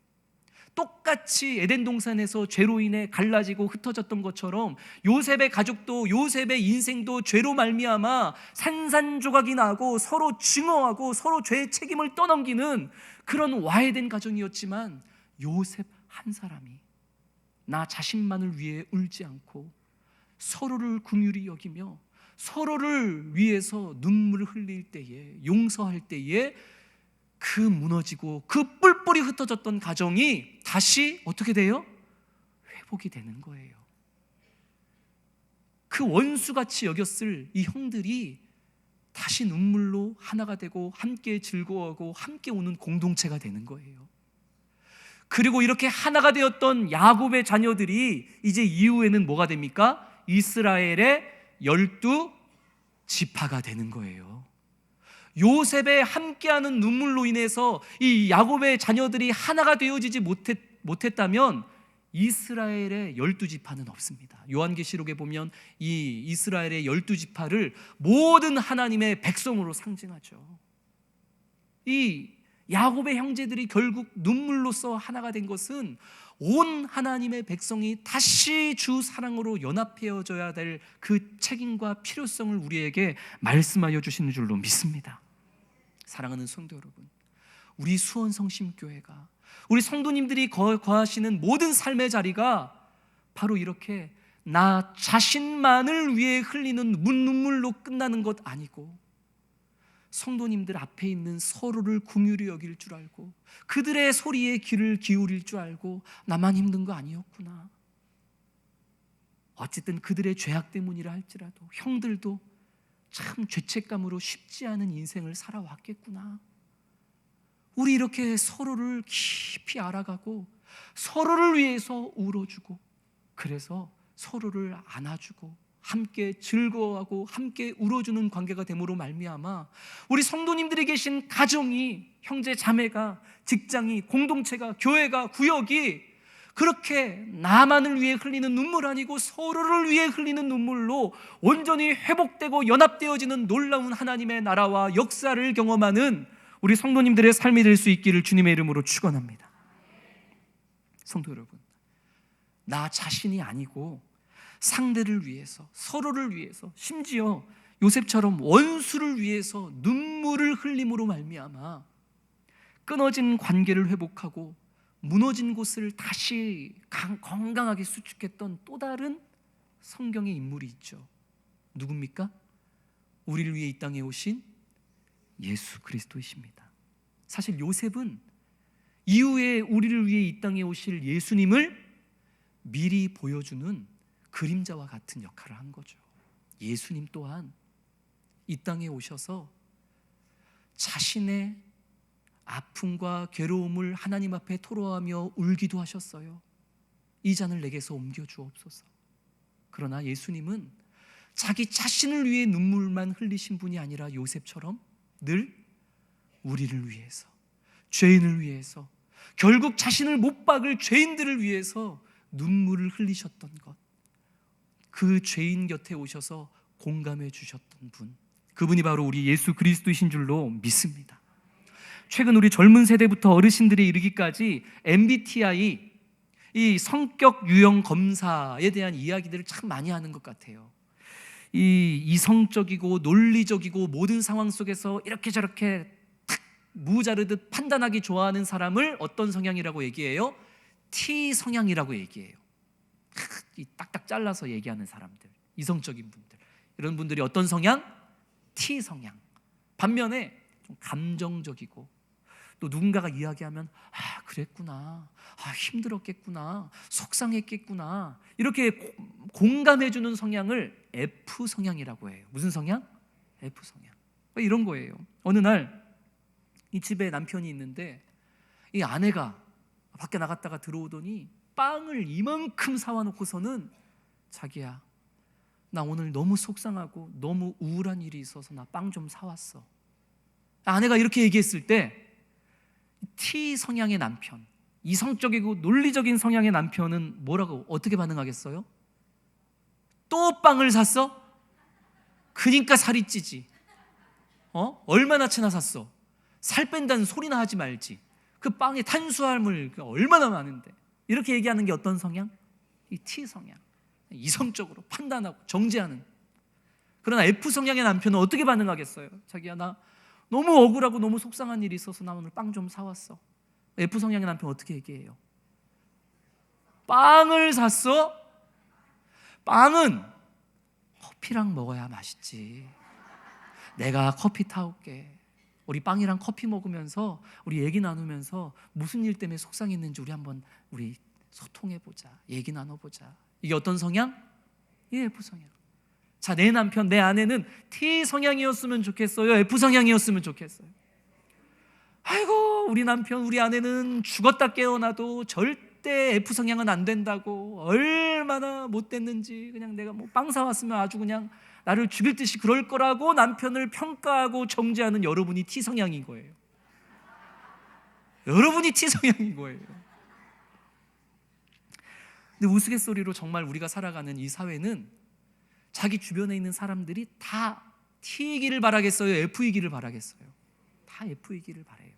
똑같이 에덴 동산에서 죄로 인해 갈라지고 흩어졌던 것처럼 요셉의 가족도, 요셉의 인생도 죄로 말미암아 산산조각이 나고 서로 증오하고 서로 죄의 책임을 떠넘기는 그런 와해된 가정이었지만, 요셉 한 사람이 나 자신만을 위해 울지 않고 서로를 긍휼히 여기며 서로를 위해서 눈물을 흘릴 때에, 용서할 때에 그 무너지고 그 뿔뿔이 흩어졌던 가정이 다시 어떻게 돼요? 회복이 되는 거예요. 그 원수같이 여겼을 이 형들이 다시 눈물로 하나가 되고 함께 즐거워하고 함께 우는 공동체가 되는 거예요. 그리고 이렇게 하나가 되었던 야곱의 자녀들이 이제 이후에는 뭐가 됩니까? 이스라엘의 12지파가 되는 거예요. 요셉의 함께하는 눈물로 인해서 이 야곱의 자녀들이 하나가 되어지지 못했다면 이스라엘의 12지파는 없습니다. 요한계시록에 보면 이 이스라엘의 12지파를 모든 하나님의 백성으로 상징하죠. 이 야곱의 형제들이 결국 눈물로써 하나가 된 것은 온 하나님의 백성이 다시 주 사랑으로 연합해져야 될 그 책임과 필요성을 우리에게 말씀하여 주시는 줄로 믿습니다. 사랑하는 성도 여러분, 우리 수원성심교회가, 우리 성도님들이 거하시는 모든 삶의 자리가 바로 이렇게 나 자신만을 위해 흘리는 눈물로 끝나는 것 아니고 성도님들 앞에 있는 서로를 긍휼히 여길 줄 알고 그들의 소리에 귀를 기울일 줄 알고 나만 힘든 거 아니었구나, 어쨌든 그들의 죄악 때문이라 할지라도 형들도 참 죄책감으로 쉽지 않은 인생을 살아왔겠구나, 우리 이렇게 서로를 깊이 알아가고 서로를 위해서 울어주고 그래서 서로를 안아주고 함께 즐거워하고 함께 울어주는 관계가 됨으로 말미암아 우리 성도님들이 계신 가정이, 형제 자매가, 직장이, 공동체가, 교회가, 구역이 그렇게 나만을 위해 흘리는 눈물 아니고 서로를 위해 흘리는 눈물로 온전히 회복되고 연합되어지는 놀라운 하나님의 나라와 역사를 경험하는 우리 성도님들의 삶이 될 수 있기를 주님의 이름으로 축원합니다. 성도 여러분, 나 자신이 아니고 상대를 위해서, 서로를 위해서, 심지어 요셉처럼 원수를 위해서 눈물을 흘림으로 말미암아 끊어진 관계를 회복하고 무너진 곳을 다시 건강하게 수축했던 또 다른 성경의 인물이 있죠. 누굽니까? 우리를 위해 이 땅에 오신 예수 그리스도이십니다. 사실 요셉은 이후에 우리를 위해 이 땅에 오실 예수님을 미리 보여주는 그림자와 같은 역할을 한 거죠. 예수님 또한 이 땅에 오셔서 자신의 아픔과 괴로움을 하나님 앞에 토로하며 울기도 하셨어요. 이 잔을 내게서 옮겨 주옵소서. 그러나 예수님은 자기 자신을 위해 눈물만 흘리신 분이 아니라 요셉처럼 늘 우리를 위해서, 죄인을 위해서, 결국 자신을 못 박을 죄인들을 위해서 눈물을 흘리셨던 것, 그 죄인 곁에 오셔서 공감해 주셨던 분, 그분이 바로 우리 예수 그리스도이신 줄로 믿습니다. 최근 우리 젊은 세대부터 어르신들이 이르기까지 MBTI, 이 성격 유형 검사에 대한 이야기들을 참 많이 하는 것 같아요. 이 이성적이고 논리적이고 모든 상황 속에서 이렇게 저렇게 탁 무자르듯 판단하기 좋아하는 사람을 어떤 성향이라고 얘기해요? T 성향이라고 얘기해요. 이 딱딱 잘라서 얘기하는 사람들, 이성적인 분들, 이런 분들이 어떤 성향? T 성향. 반면에 좀 감정적이고 또 누군가가 이야기하면 그랬구나, 힘들었겠구나, 속상했겠구나, 이렇게 공감해주는 성향을 F 성향이라고 해요. 무슨 성향? F 성향. 이런 거예요. 어느 날 이 집에 남편이 있는데 이 아내가 밖에 나갔다가 들어오더니 빵을 이만큼 사와 놓고서는 자기야, 나 오늘 너무 속상하고 너무 우울한 일이 있어서 나 빵 좀 사왔어. 아내가 이렇게 얘기했을 때 T 성향의 남편, 이성적이고 논리적인 성향의 남편은 뭐라고 어떻게 반응하겠어요? 또 빵을 샀어? 그러니까 살이 찌지. 얼마나 치나 샀어? 살 뺀다는 소리나 하지 말지. 그 빵에 탄수화물 얼마나 많은데. 이렇게 얘기하는 게 어떤 성향? 이 T 성향. 이성적으로 판단하고 정죄하는. 그러나 F 성향의 남편은 어떻게 반응하겠어요? 자기야, 나 너무 억울하고 너무 속상한 일이 있어서 나 오늘 빵 좀 사왔어. F 성향의 남편 어떻게 얘기해요? 빵을 샀어? 빵은 커피랑 먹어야 맛있지. 내가 커피 타올게. 우리 빵이랑 커피 먹으면서 우리 얘기 나누면서 무슨 일 때문에 속상했는지 우리 소통해보자. 얘기 나눠보자. 이게 어떤 성향? 예, F 성향. 자, 내 남편, 내 아내는 T 성향이었으면 좋겠어요? F 성향이었으면 좋겠어요? 아이고, 우리 남편, 우리 아내는 죽었다 깨어나도 절대 F 성향은 안 된다고 얼마나 못됐는지, 그냥 내가 뭐 빵 사왔으면 아주 그냥 나를 죽일 듯이 그럴 거라고 남편을 평가하고 정죄하는 여러분이 T 성향인 거예요. 여러분이 T 성향인 거예요. 근데 우스갯소리로 정말 우리가 살아가는 이 사회는 자기 주변에 있는 사람들이 다 T이기를 바라겠어요? F이기를 바라겠어요? 다 F이기를 바라요.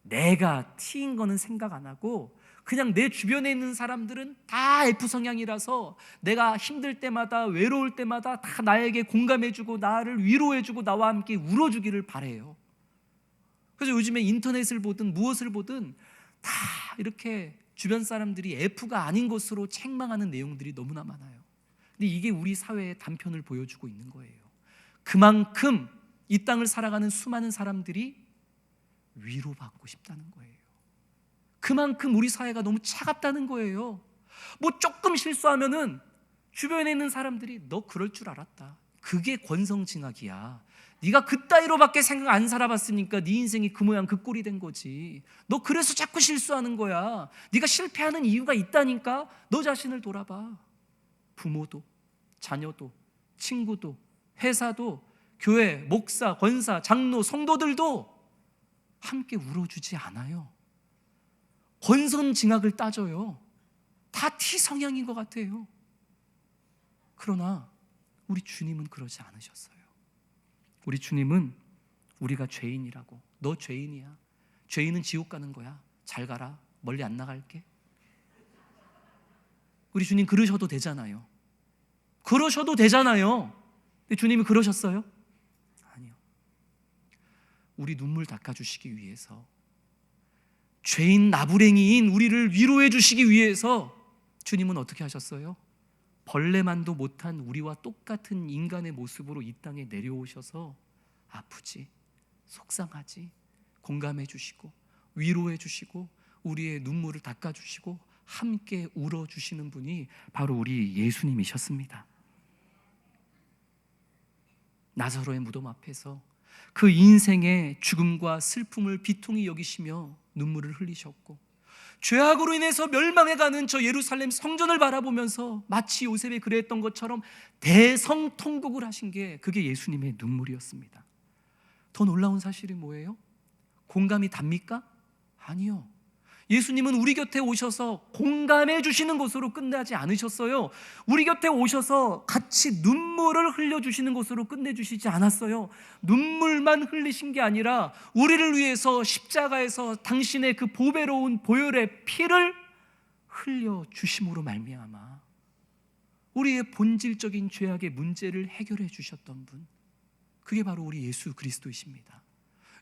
내가 T인 거는 생각 안 하고 그냥 내 주변에 있는 사람들은 다 F 성향이라서 내가 힘들 때마다, 외로울 때마다 다 나에게 공감해주고 나를 위로해주고 나와 함께 울어주기를 바라요. 그래서 요즘에 인터넷을 보든 무엇을 보든 다 이렇게 주변 사람들이 F가 아닌 것으로 책망하는 내용들이 너무나 많아요. 근데 이게 우리 사회의 단편을 보여주고 있는 거예요. 그만큼 이 땅을 살아가는 수많은 사람들이 위로받고 싶다는 거예요. 그만큼 우리 사회가 너무 차갑다는 거예요. 뭐 조금 실수하면은 주변에 있는 사람들이 너 그럴 줄 알았다. 그게 권성징악이야. 네가 그따위로밖에 생각 안 살아봤으니까 네 인생이 그 모양 그 꼴이 된 거지. 너 그래서 자꾸 실수하는 거야. 네가 실패하는 이유가 있다니까. 너 자신을 돌아봐. 부모도, 자녀도, 친구도, 회사도, 교회, 목사, 권사, 장로, 성도들도 함께 울어주지 않아요. 권선징악을 따져요. 다 T 성향인 것 같아요. 그러나 우리 주님은 그러지 않으셨어요. 우리 주님은 우리가 죄인이라고, 너 죄인이야, 죄인은 지옥 가는 거야, 잘 가라, 멀리 안 나갈게. 우리 주님 그러셔도 되잖아요. 그러셔도 되잖아요. 근데 주님이 그러셨어요? 아니요. 우리 눈물 닦아주시기 위해서, 죄인 나부랭이인 우리를 위로해 주시기 위해서 주님은 어떻게 하셨어요? 벌레만도 못한 우리와 똑같은 인간의 모습으로 이 땅에 내려오셔서 아프지, 속상하지, 공감해 주시고 위로해 주시고 우리의 눈물을 닦아 주시고 함께 울어 주시는 분이 바로 우리 예수님이셨습니다. 나사로의 무덤 앞에서 그 인생의 죽음과 슬픔을 비통히 여기시며 눈물을 흘리셨고, 죄악으로 인해서 멸망해가는 저 예루살렘 성전을 바라보면서 마치 요셉의 그랬던 것처럼 대성통곡을 하신 게 그게 예수님의 눈물이었습니다. 더 놀라운 사실이 뭐예요? 공감이 답니까? 아니요. 예수님은 우리 곁에 오셔서 공감해 주시는 것으로 끝나지 않으셨어요. 우리 곁에 오셔서 같이 눈물을 흘려주시는 것으로 끝내주시지 않았어요. 눈물만 흘리신 게 아니라 우리를 위해서 십자가에서 당신의 그 보배로운 보혈의 피를 흘려주심으로 말미암아 우리의 본질적인 죄악의 문제를 해결해 주셨던 분, 그게 바로 우리 예수 그리스도이십니다.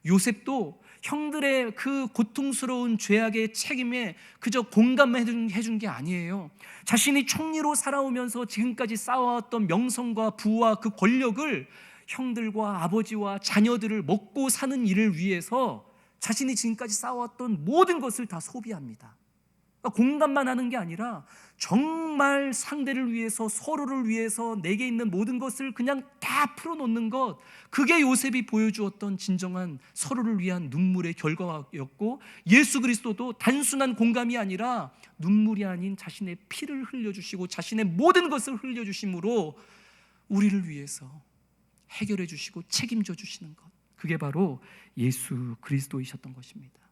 요셉도 형들의 그 고통스러운 죄악의 책임에 그저 공감해 준 게 아니에요. 자신이 총리로 살아오면서 지금까지 쌓아왔던 명성과 부와 그 권력을 형들과 아버지와 자녀들을 먹고 사는 일을 위해서 자신이 지금까지 쌓아왔던 모든 것을 다 소비합니다. 그러니까 공감만 하는 게 아니라 정말 상대를 위해서, 서로를 위해서 내게 있는 모든 것을 그냥 다 풀어놓는 것, 그게 요셉이 보여주었던 진정한 서로를 위한 눈물의 결과였고, 예수 그리스도도 단순한 공감이 아니라 눈물이 아닌 자신의 피를 흘려주시고 자신의 모든 것을 흘려주심으로 우리를 위해서 해결해 주시고 책임져 주시는 것, 그게 바로 예수 그리스도이셨던 것입니다.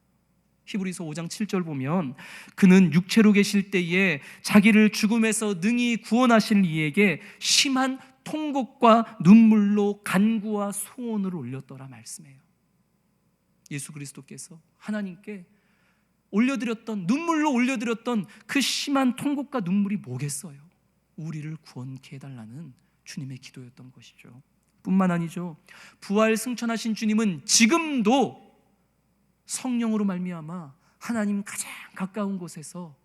히브리서 5장 7절 보면 그는 육체로 계실 때에 자기를 죽음에서 능히 구원하실 이에게 심한 통곡과 눈물로 간구와 소원을 올렸더라 말씀해요. 예수 그리스도께서 하나님께 올려드렸던, 눈물로 올려드렸던 그 심한 통곡과 눈물이 뭐겠어요? 우리를 구원케 해달라는 주님의 기도였던 것이죠. 뿐만 아니죠, 부활 승천하신 주님은 지금도 성령으로 말미암아 하나님 가장 가까운 곳에서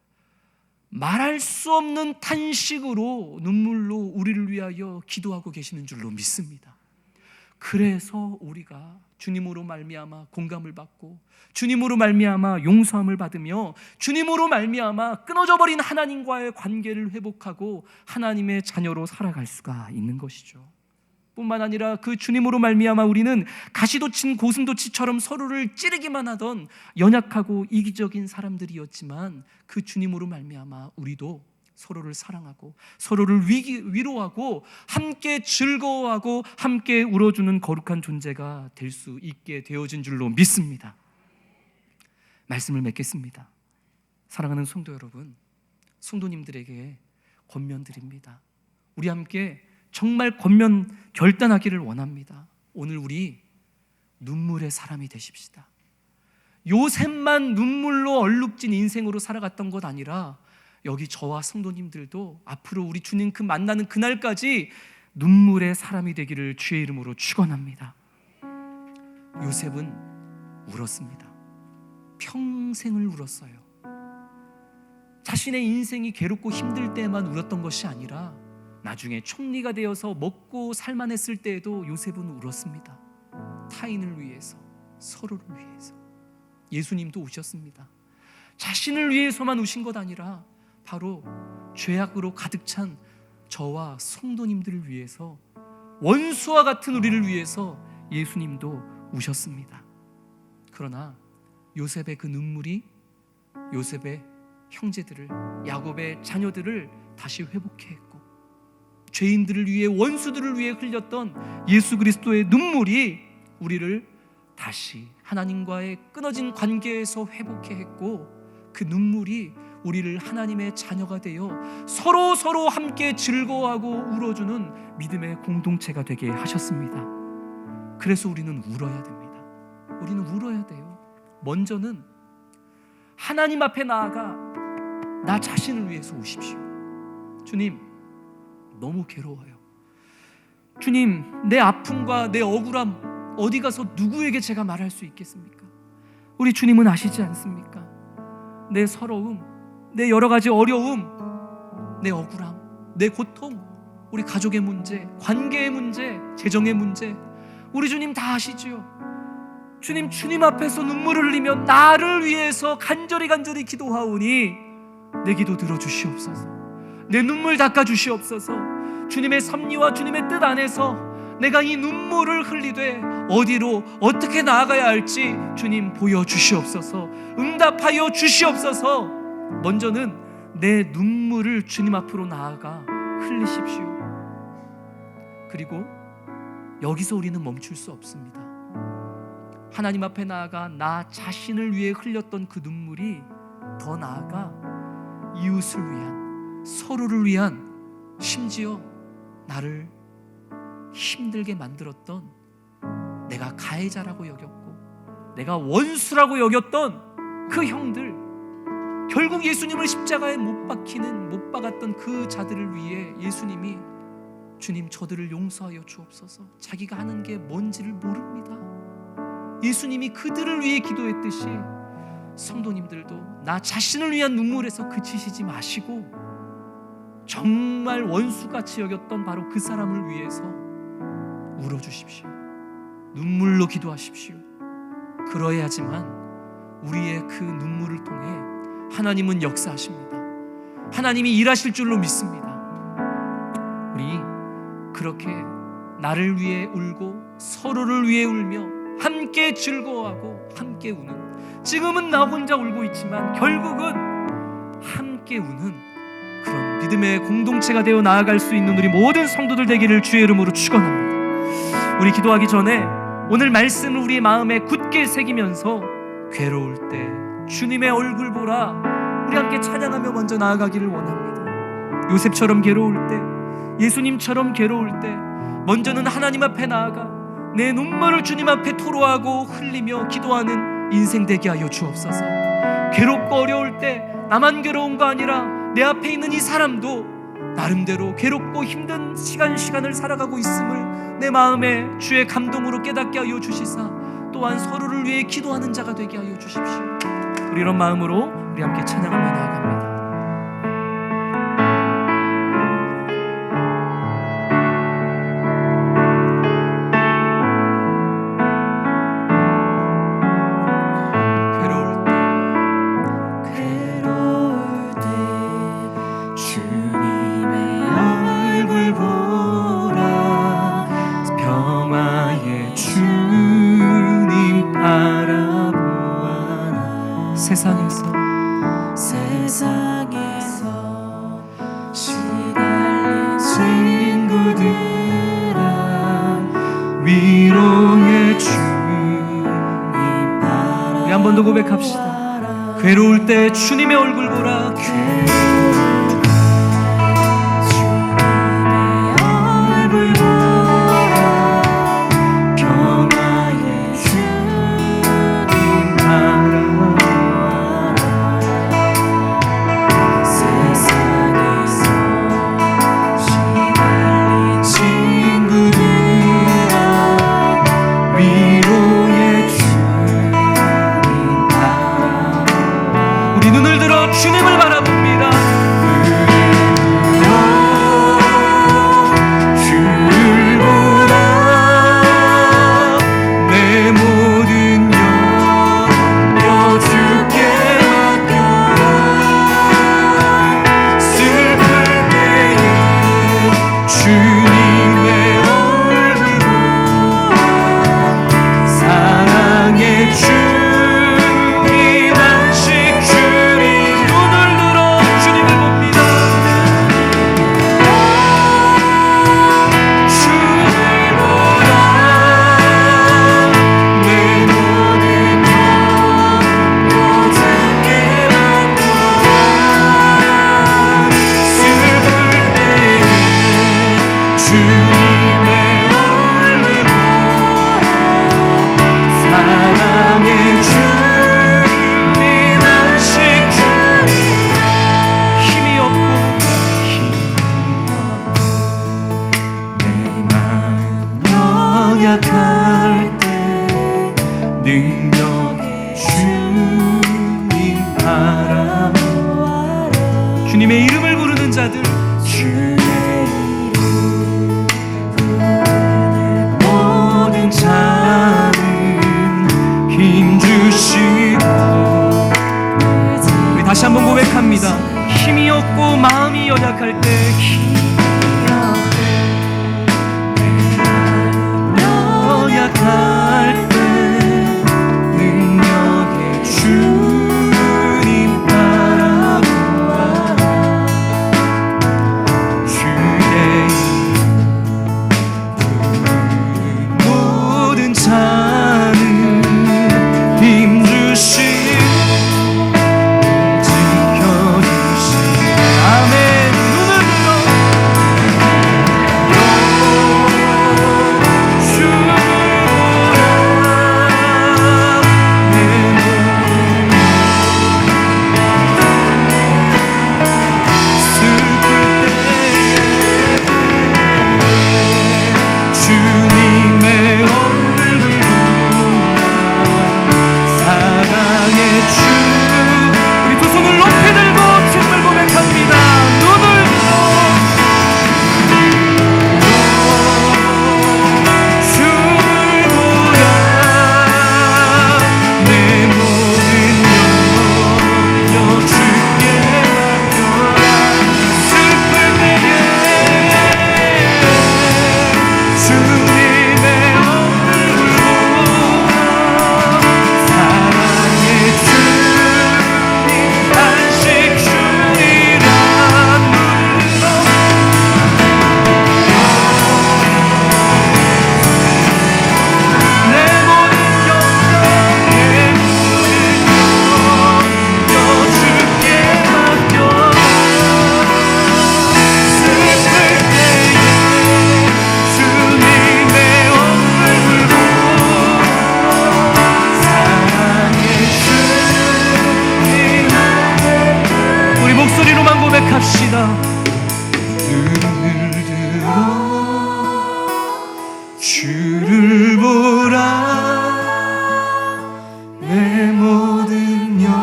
말할 수 없는 탄식으로 눈물로 우리를 위하여 기도하고 계시는 줄로 믿습니다. 그래서 우리가 주님으로 말미암아 공감을 받고 주님으로 말미암아 용서함을 받으며 주님으로 말미암아 끊어져 버린 하나님과의 관계를 회복하고 하나님의 자녀로 살아갈 수가 있는 것이죠. 뿐만 아니라 그 주님으로 말미암아 우리는 가시돋친 고슴도치처럼 서로를 찌르기만 하던 연약하고 이기적인 사람들이었지만 그 주님으로 말미암아 우리도 서로를 사랑하고 서로를 위로하고 함께 즐거워하고 함께 울어주는 거룩한 존재가 될 수 있게 되어진 줄로 믿습니다. 말씀을 맺겠습니다. 사랑하는 성도 여러분, 성도님들에게 권면드립니다. 우리 함께 정말 권면 결단하기를 원합니다. 오늘 우리 눈물의 사람이 되십시다. 요셉만 눈물로 얼룩진 인생으로 살아갔던 것 아니라 여기 저와 성도님들도 앞으로 우리 주님 그 만나는 그날까지 눈물의 사람이 되기를 주의 이름으로 축원합니다. 요셉은 울었습니다. 평생을 울었어요. 자신의 인생이 괴롭고 힘들 때만 울었던 것이 아니라 나중에 총리가 되어서 먹고 살만했을 때에도 요셉은 울었습니다. 타인을 위해서, 서로를 위해서. 예수님도 우셨습니다. 자신을 위해서만 우신 것 아니라 바로 죄악으로 가득 찬 저와 성도님들을 위해서, 원수와 같은 우리를 위해서 예수님도 우셨습니다. 그러나 요셉의 그 눈물이 요셉의 형제들을, 야곱의 자녀들을 다시 회복해 했고, 죄인들을 위해, 원수들을 위해 흘렸던 예수 그리스도의 눈물이 우리를 다시 하나님과의 끊어진 관계에서 회복해 했고, 그 눈물이 우리를 하나님의 자녀가 되어 서로 함께 즐거워하고 울어주는 믿음의 공동체가 되게 하셨습니다. 그래서 우리는 울어야 됩니다. 우리는 울어야 돼요. 먼저는 하나님 앞에 나아가 나 자신을 위해서 우십시오. 주님, 너무 괴로워요. 주님, 내 아픔과 내 억울함 어디 가서 누구에게 제가 말할 수 있겠습니까? 우리 주님은 아시지 않습니까? 내 서러움, 내 여러 가지 어려움, 내 억울함, 내 고통, 우리 가족의 문제, 관계의 문제, 재정의 문제, 우리 주님 다 아시지요. 주님 앞에서 눈물을 흘리며 나를 위해서 간절히 기도하오니 내 기도 들어주시옵소서. 내 눈물 닦아주시옵소서. 주님의 섭리와 주님의 뜻 안에서 내가 이 눈물을 흘리되 어디로 어떻게 나아가야 할지 주님 보여주시옵소서. 응답하여 주시옵소서. 먼저는 내 눈물을 주님 앞으로 나아가 흘리십시오. 그리고 여기서 우리는 멈출 수 없습니다. 하나님 앞에 나아가 나 자신을 위해 흘렸던 그 눈물이 더 나아가 이웃을 위한, 서로를 위한, 심지어 나를 힘들게 만들었던, 내가 가해자라고 여겼고 내가 원수라고 여겼던 그 형들, 결국 예수님을 십자가에 못 박았던 그 자들을 위해 예수님이 주님 저들을 용서하여 주옵소서. 자기가 하는 게 뭔지를 모릅니다. 예수님이 그들을 위해 기도했듯이 성도님들도 나 자신을 위한 눈물에서 그치시지 마시고 정말 원수같이 여겼던 바로 그 사람을 위해서 울어주십시오. 눈물로 기도하십시오. 그러야지만 우리의 그 눈물을 통해 하나님은 역사하십니다. 하나님이 일하실 줄로 믿습니다. 우리 그렇게 나를 위해 울고 서로를 위해 울며 함께 즐거워하고 함께 우는, 지금은 나 혼자 울고 있지만 결국은 함께 우는 그런 믿음의 공동체가 되어 나아갈 수 있는 우리 모든 성도들 되기를 주의 이름으로 축원합니다. 우리 기도하기 전에 오늘 말씀을 우리 마음에 굳게 새기면서 괴로울 때 주님의 얼굴 보라 우리 함께 찬양하며 먼저 나아가기를 원합니다. 요셉처럼 괴로울 때, 예수님처럼 괴로울 때 먼저는 하나님 앞에 나아가 내 눈물을 주님 앞에 토로하고 흘리며 기도하는 인생 되게 하여 주옵소서. 괴롭고 어려울 때 나만 괴로운 거 아니라 내 앞에 있는 이 사람도 나름대로 괴롭고 힘든 시간을 살아가고 있음을 내 마음에 주의 감동으로 깨닫게 하여 주시사 또한 서로를 위해 기도하는 자가 되게 하여 주십시오. 우리 이런 마음으로 우리 함께 찬양하며 나아갑니다. 세상에서 시달린 친구들아 위로해 주님 바라. 우리 한 번 더 고백합시다. 괴로울 때 주님의 얼굴 보라. 주님의 얼굴 보라 평화의 주님 바라보아라 세상에서 시달린 친구들아 위로의 주님 바라보아라 우리 눈을 들어 주님을 바라봅니다. 주를 보라 내 모든 염려 주께 맡겨라 슬플 때에 주님의 얼굴 보라 사랑의 주님 안식 주님 눈을 들어 주님을 봅니다. 주를 보라 내 모든 염려 주께 맡겨라 슬플 때에 주님의 얼굴 사랑의 주님 안식 주님 힘이 없고 내 마음 연약할 때 능력의 주님 바라보아라 주님의 이름을 부르는 자들 주의 이름 부르는 모든 자는 힘주시고 우리 다시 한번 고백합니다. 힘이 없고 마음이 연약할 때 연약할 때 능력의 주님 바라보아라 주의 이름 모든 자는 힘주시고 지켜주시고 아멘. 눈을 들어 주님의 얼굴 사랑의 주 우리 두 손을 높이 들고 주님을 고백합니다. 눈을 들어 주를 보라 내 모든 염려 주께 맡겨라 슬플 때에 주님의 얼굴 사랑의 주님 안식 주리라 내 모든 염려 내 모든 염려 주께 맡겨라 슬플 때에 주님의 얼굴 사랑의 주님 우리 목소리로만 고백합시다. 눈을 들어 주를 보라 내 모든 염려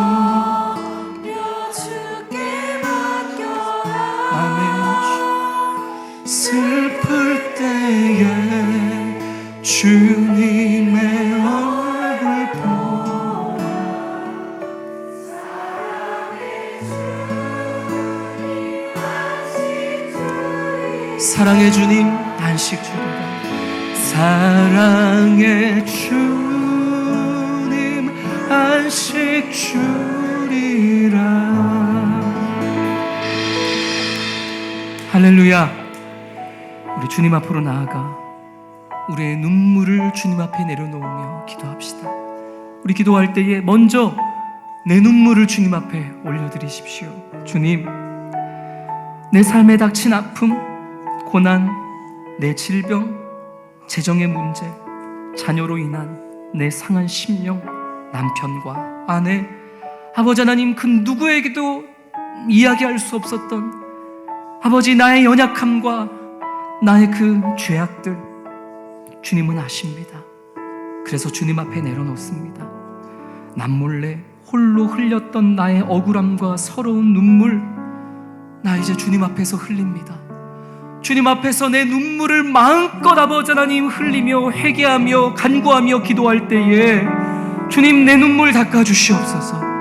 주께 맡겨라 아멘 슬플 때에 주님의 얼굴 보라 사랑의 주님 안식 주리라. 사랑의 주님 안식 주리라 할렐루야. 우리 주님 앞으로 나아가 우리의 눈물을 주님 앞에 내려놓으며 기도합시다. 우리 기도할 때에 먼저 내 눈물을 주님 앞에 올려드리십시오. 주님, 내 삶에 닥친 아픔, 고난, 내 질병, 재정의 문제, 자녀로 인한 내 상한 심령, 남편과 아내, 아버지 하나님, 그 누구에게도 이야기할 수 없었던 아버지 나의 연약함과 나의 그 죄악들 주님은 아십니다. 그래서 주님 앞에 내려놓습니다. 남몰래 홀로 흘렸던 나의 억울함과 서러운 눈물, 나 이제 주님 앞에서 흘립니다. 주님 앞에서 내 눈물을 마음껏 아버지 하나님 흘리며 회개하며 간구하며 기도할 때에 주님, 내 눈물 닦아주시옵소서.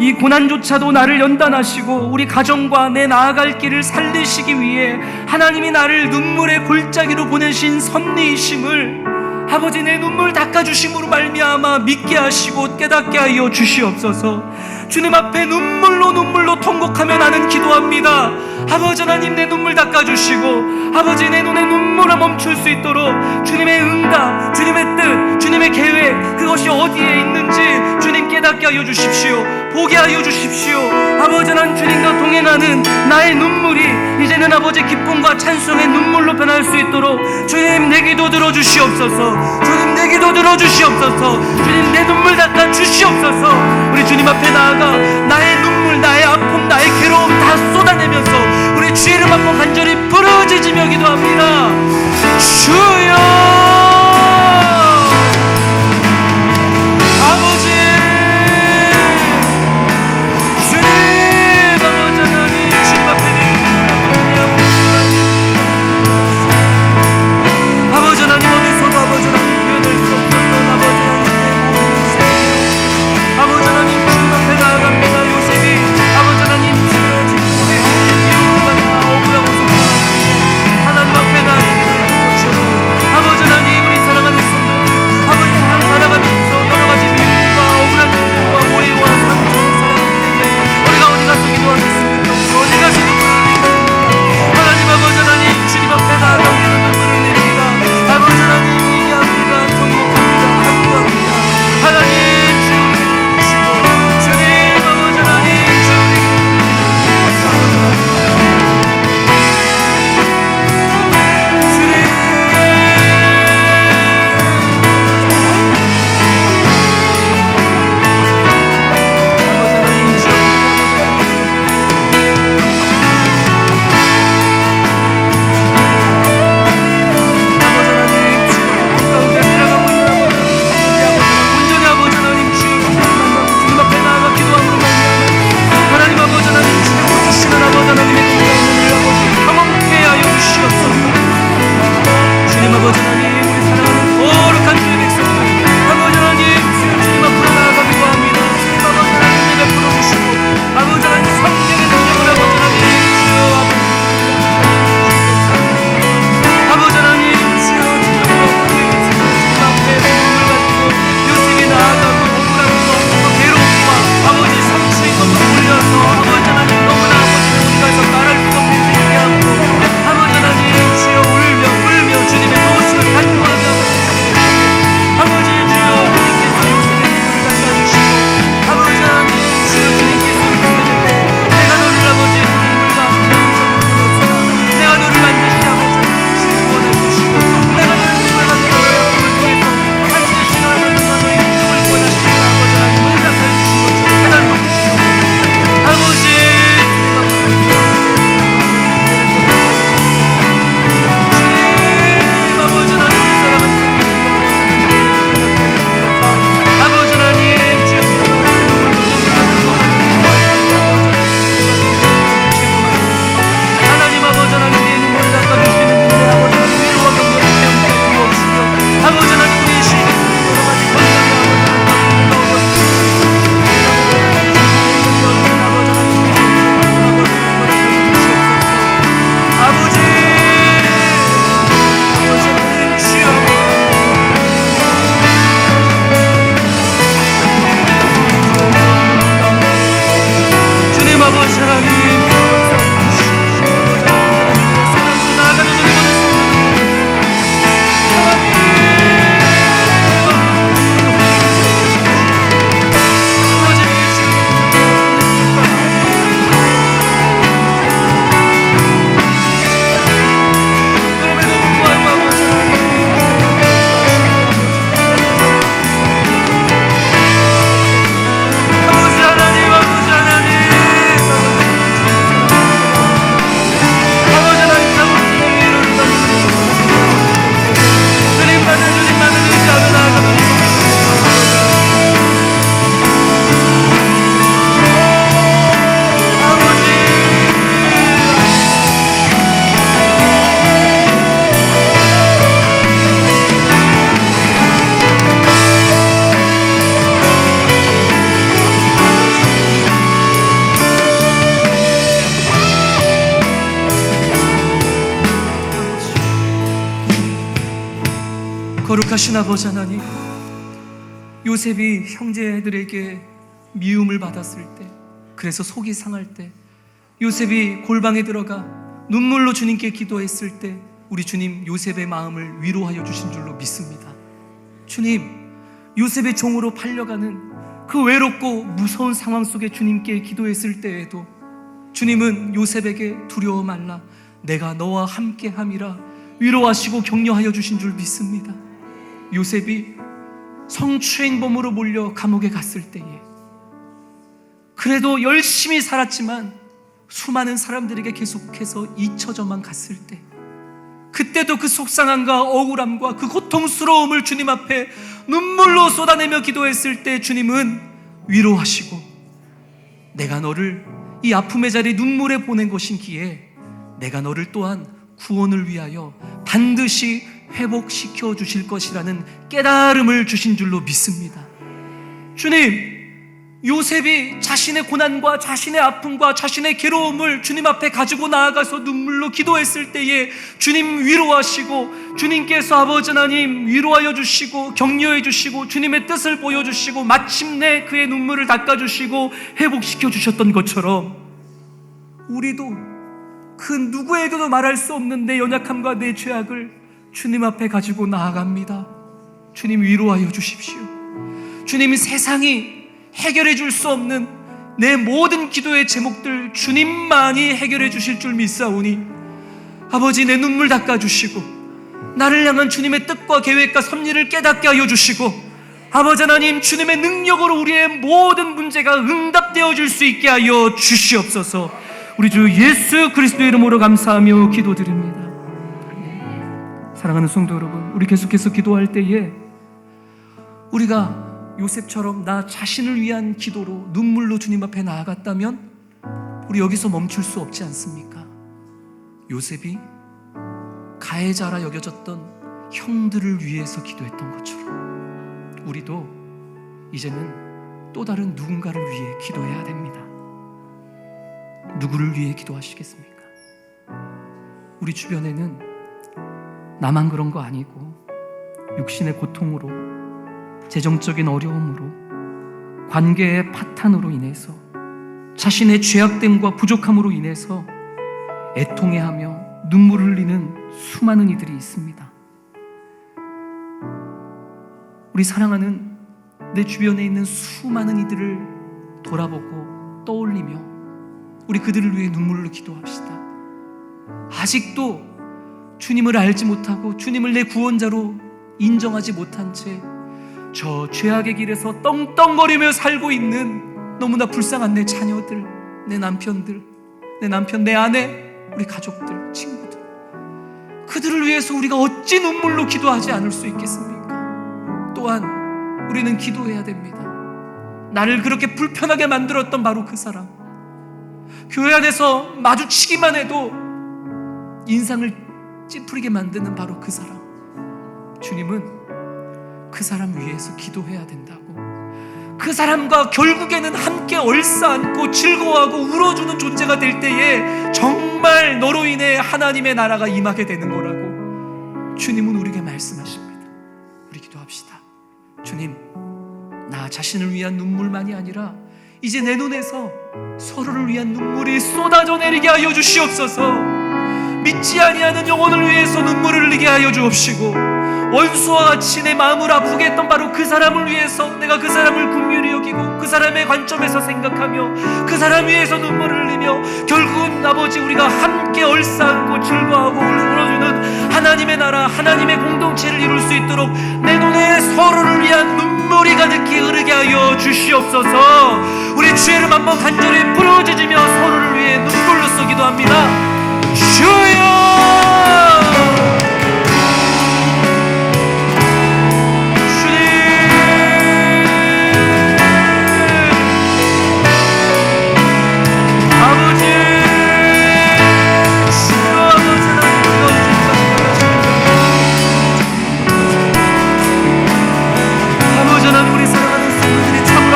이 고난조차도 나를 연단하시고 우리 가정과 내 나아갈 길을 살리시기 위해 하나님이 나를 눈물의 골짜기로 보내신 섭리이심을 아버지 내 눈물 닦아주심으로 말미암아 믿게 하시고 깨닫게 하여 주시옵소서. 주님 앞에 눈물로 통곡하며 나는 기도합니다. 아버지 하나님, 내 눈물 닦아주시고 아버지 내 눈에 눈물을 멈출 수 있도록 주님의 응답, 주님의 뜻, 주님의 계획, 그것이 어디에 있는지 주님 깨닫게 하여 주십시오. 보게 하여 주십시오. 아버지, 난 주님과 동행하는 나의 눈물이 이제는 아버지 기쁨과 찬송의 눈물로 변할 수 있도록 주님 내 기도 들어주시옵소서. 주님 내 기도 들어주시옵소서. 주님 내 눈물 닦아 주시옵소서. 우리 주님 앞에 나아가 나의 눈물, 나의 아픔, 나의 괴로움 다 쏟아내면서 우리 주의 이름 앞에 간절히 부르짖으며 기도합니다. 주여, 거룩하신 아버지 하나님, 요셉이 형제들에게 미움을 받았을 때, 그래서 속이 상할 때, 요셉이 골방에 들어가 눈물로 주님께 기도했을 때 우리 주님 요셉의 마음을 위로하여 주신 줄로 믿습니다. 주님, 요셉의 종으로 팔려가는 그 외롭고 무서운 상황 속에 주님께 기도했을 때에도 주님은 요셉에게 두려워 말라, 내가 너와 함께함이라 위로하시고 격려하여 주신 줄 믿습니다. 요셉이 성추행범으로 몰려 감옥에 갔을 때에 그래도 열심히 살았지만 수많은 사람들에게 계속해서 잊혀져만 갔을 때, 그때도 그 속상함과 억울함과 그 고통스러움을 주님 앞에 눈물로 쏟아내며 기도했을 때 주님은 위로하시고, 내가 너를 이 아픔의 자리에 눈물에 보낸 것인기에 내가 너를 또한 구원을 위하여 반드시 회복시켜 주실 것이라는 깨달음을 주신 줄로 믿습니다. 주님, 요셉이 자신의 고난과 자신의 아픔과 자신의 괴로움을 주님 앞에 가지고 나아가서 눈물로 기도했을 때에 주님 위로하시고, 주님께서 아버지 하나님 위로하여 주시고 격려해 주시고 주님의 뜻을 보여주시고 마침내 그의 눈물을 닦아주시고 회복시켜 주셨던 것처럼, 우리도 그 누구에게도 말할 수 없는 내 연약함과 내 죄악을 주님 앞에 가지고 나아갑니다. 주님 위로하여 주십시오. 주님이 세상이 해결해 줄 수 없는 내 모든 기도의 제목들 주님만이 해결해 주실 줄 믿사오니, 아버지 내 눈물 닦아주시고 나를 향한 주님의 뜻과 계획과 섭리를 깨닫게 하여 주시고, 아버지 하나님 주님의 능력으로 우리의 모든 문제가 응답되어질 수 있게 하여 주시옵소서. 우리 주 예수 그리스도의 이름으로 감사하며 기도드립니다. 사랑하는 성도 여러분, 우리 계속해서 기도할 때에 우리가 요셉처럼 나 자신을 위한 기도로 눈물로 주님 앞에 나아갔다면 우리 여기서 멈출 수 없지 않습니까? 요셉이 가해자라 여겨졌던 형들을 위해서 기도했던 것처럼 우리도 이제는 또 다른 누군가를 위해 기도해야 됩니다. 누구를 위해 기도하시겠습니까? 우리 주변에는 나만 그런 거 아니고 육신의 고통으로, 재정적인 어려움으로, 관계의 파탄으로 인해서, 자신의 죄악됨과 부족함으로 인해서 애통해하며 눈물을 흘리는 수많은 이들이 있습니다. 우리 사랑하는 내 주변에 있는 수많은 이들을 돌아보고 떠올리며 우리 그들을 위해 눈물로 기도합시다. 아직도 주님을 알지 못하고 주님을 내 구원자로 인정하지 못한 채 저 죄악의 길에서 떵떵거리며 살고 있는 너무나 불쌍한 내 자녀들, 내 남편들, 내 남편, 내 아내, 우리 가족들, 친구들, 그들을 위해서 우리가 어찌 눈물로 기도하지 않을 수 있겠습니까? 또한 우리는 기도해야 됩니다. 나를 그렇게 불편하게 만들었던 바로 그 사람, 교회 안에서 마주치기만 해도 인상을 찌푸리게 만드는 바로 그 사람, 주님은 그 사람 위해서 기도해야 된다고, 그 사람과 결국에는 함께 얼싸안고 즐거워하고 울어주는 존재가 될 때에 정말 너로 인해 하나님의 나라가 임하게 되는 거라고 주님은 우리에게 말씀하십니다. 우리 기도합시다. 주님, 나 자신을 위한 눈물만이 아니라 이제 내 눈에서 서로를 위한 눈물이 쏟아져 내리게 하여 주시옵소서. 믿지 아니하는 영혼을 위해서 눈물을 흘리게 하여 주옵시고, 원수와 같이 내 마음을 아프게 했던 바로 그 사람을 위해서 내가 그 사람을 긍휼히 여기고 그 사람의 관점에서 생각하며 그 사람 위해서 눈물을 흘리며 결국은 아버지 우리가 함께 얼싸안고 즐거워하고 울어주는 하나님의 나라, 하나님의 공동체를 이룰 수 있도록 내 눈에 서로를 위한 눈물이 가득히 흐르게 하여 주시옵소서. 우리 주의 이름 한번 간절히 부르짖으며 서로를 위해 눈물로써 기도합니다. 주여!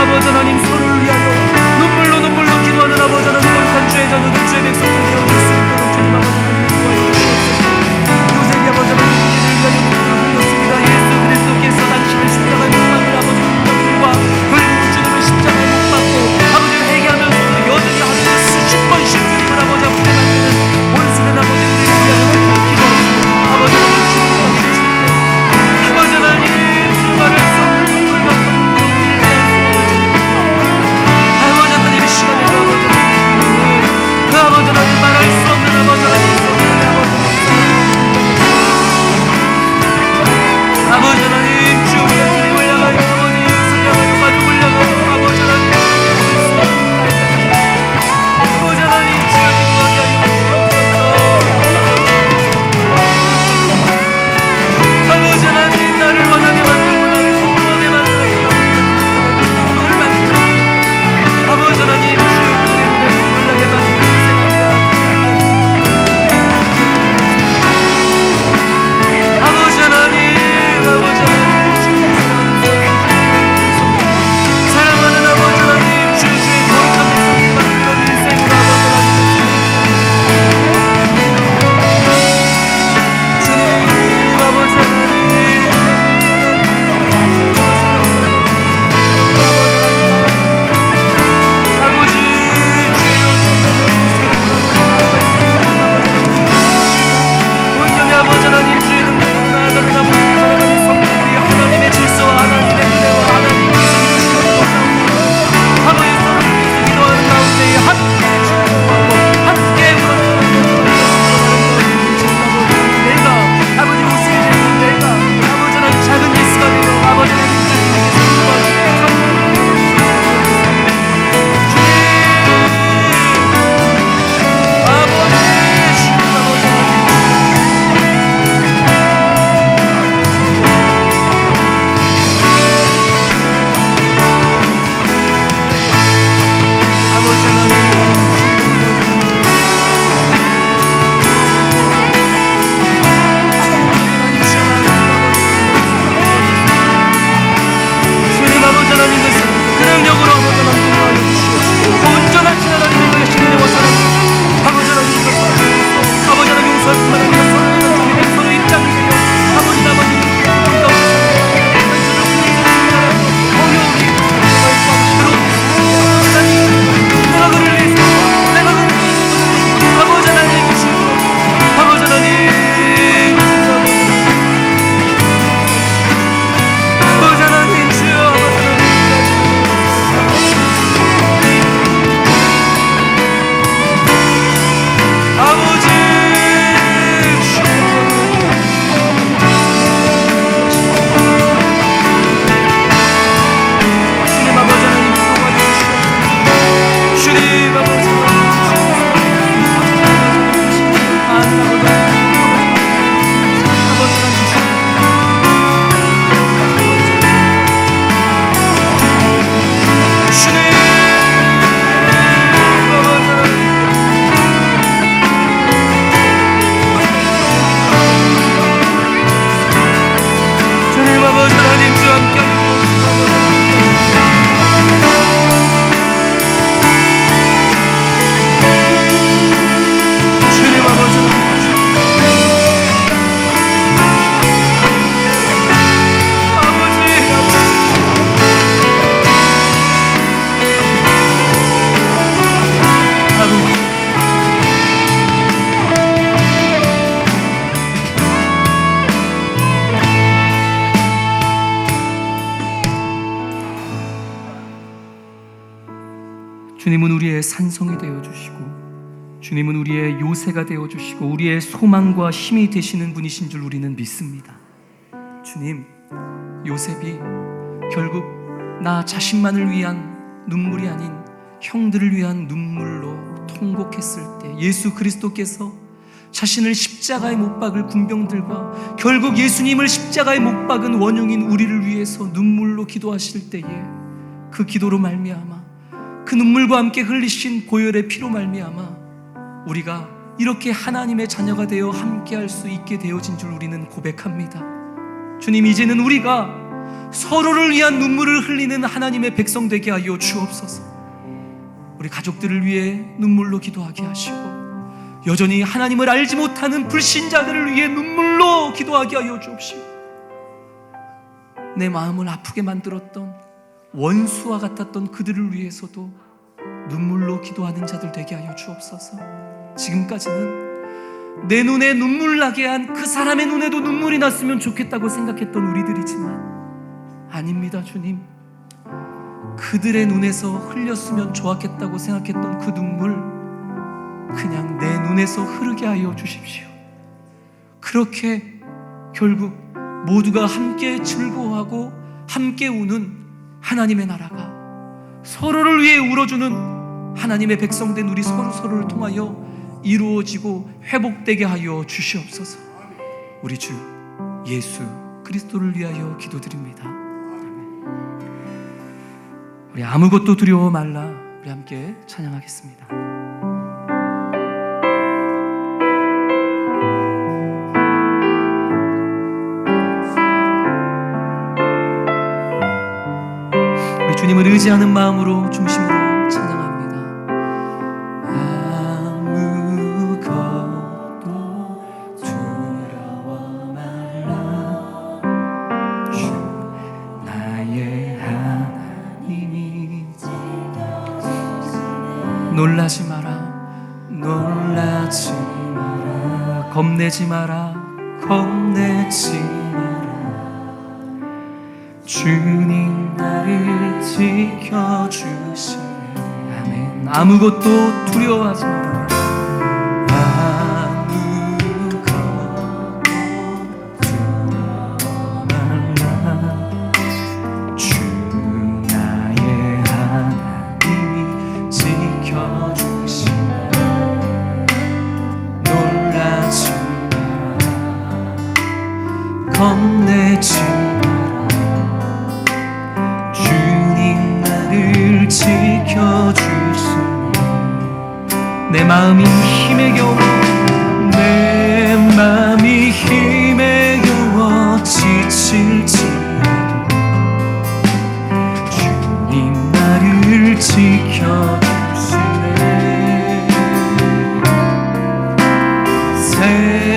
아버지 하나님, 서로를 위하여 눈물로 기도하는 아버지 하나님, 거룩한 주의 자녀들, 주의 주님은 우리의 산성이 되어주시고 주님은 우리의 요새가 되어주시고 우리의 소망과 힘이 되시는 분이신 줄 우리는 믿습니다. 주님, 요셉이 결국 나 자신만을 위한 눈물이 아닌 형들을 위한 눈물로 통곡했을 때 예수 그리스도께서 자신을 십자가에 못 박을 군병들과 결국 예수님을 십자가에 못 박은 원흉인 우리를 위해서 눈물로 기도하실 때에 그 기도로 말미암아 그 눈물과 함께 흘리신 보혈의 피로 말미암아 우리가 이렇게 하나님의 자녀가 되어 함께할 수 있게 되어진 줄 우리는 고백합니다. 주님, 이제는 우리가 서로를 위한 눈물을 흘리는 하나님의 백성 되게 하여 주옵소서. 우리 가족들을 위해 눈물로 기도하게 하시고 여전히 하나님을 알지 못하는 불신자들을 위해 눈물로 기도하게 하여 주옵시고 내 마음을 아프게 만들었던 원수와 같았던 그들을 위해서도 눈물로 기도하는 자들 되게 하여 주옵소서. 지금까지는 내 눈에 눈물 나게 한 그 사람의 눈에도 눈물이 났으면 좋겠다고 생각했던 우리들이지만 아닙니다. 주님, 그들의 눈에서 흘렸으면 좋았겠다고 생각했던 그 눈물 그냥 내 눈에서 흐르게 하여 주십시오. 그렇게 결국 모두가 함께 즐거워하고 함께 우는 하나님의 나라가 서로를 위해 울어주는 하나님의 백성된 우리 서로를 통하여 이루어지고 회복되게 하여 주시옵소서. 우리 주 예수 그리스도를 위하여 기도드립니다. 우리 아무것도 두려워 말라. 우리 함께 찬양하겠습니다. 우리 주님을 의지하는 마음으로 중심으로 찬양합니다. 아무것도 두려워 말라. 주 나의 하나님이 놀라지 마라. 놀라지 마라. 겁내지 마라. 겁내지 마라. 주님 나를 지켜주시네. 아멘. 아무것도 두려워하지 마라. 아무것도 두려워 말라. 주 나의 하나님이 지켜주시네. 놀라지 마라. 겁내지 지켜주시니 내 마음이 힘에 겨워 내 마음이 힘에 겨워 지칠지라도 주님 나를 지켜주시네.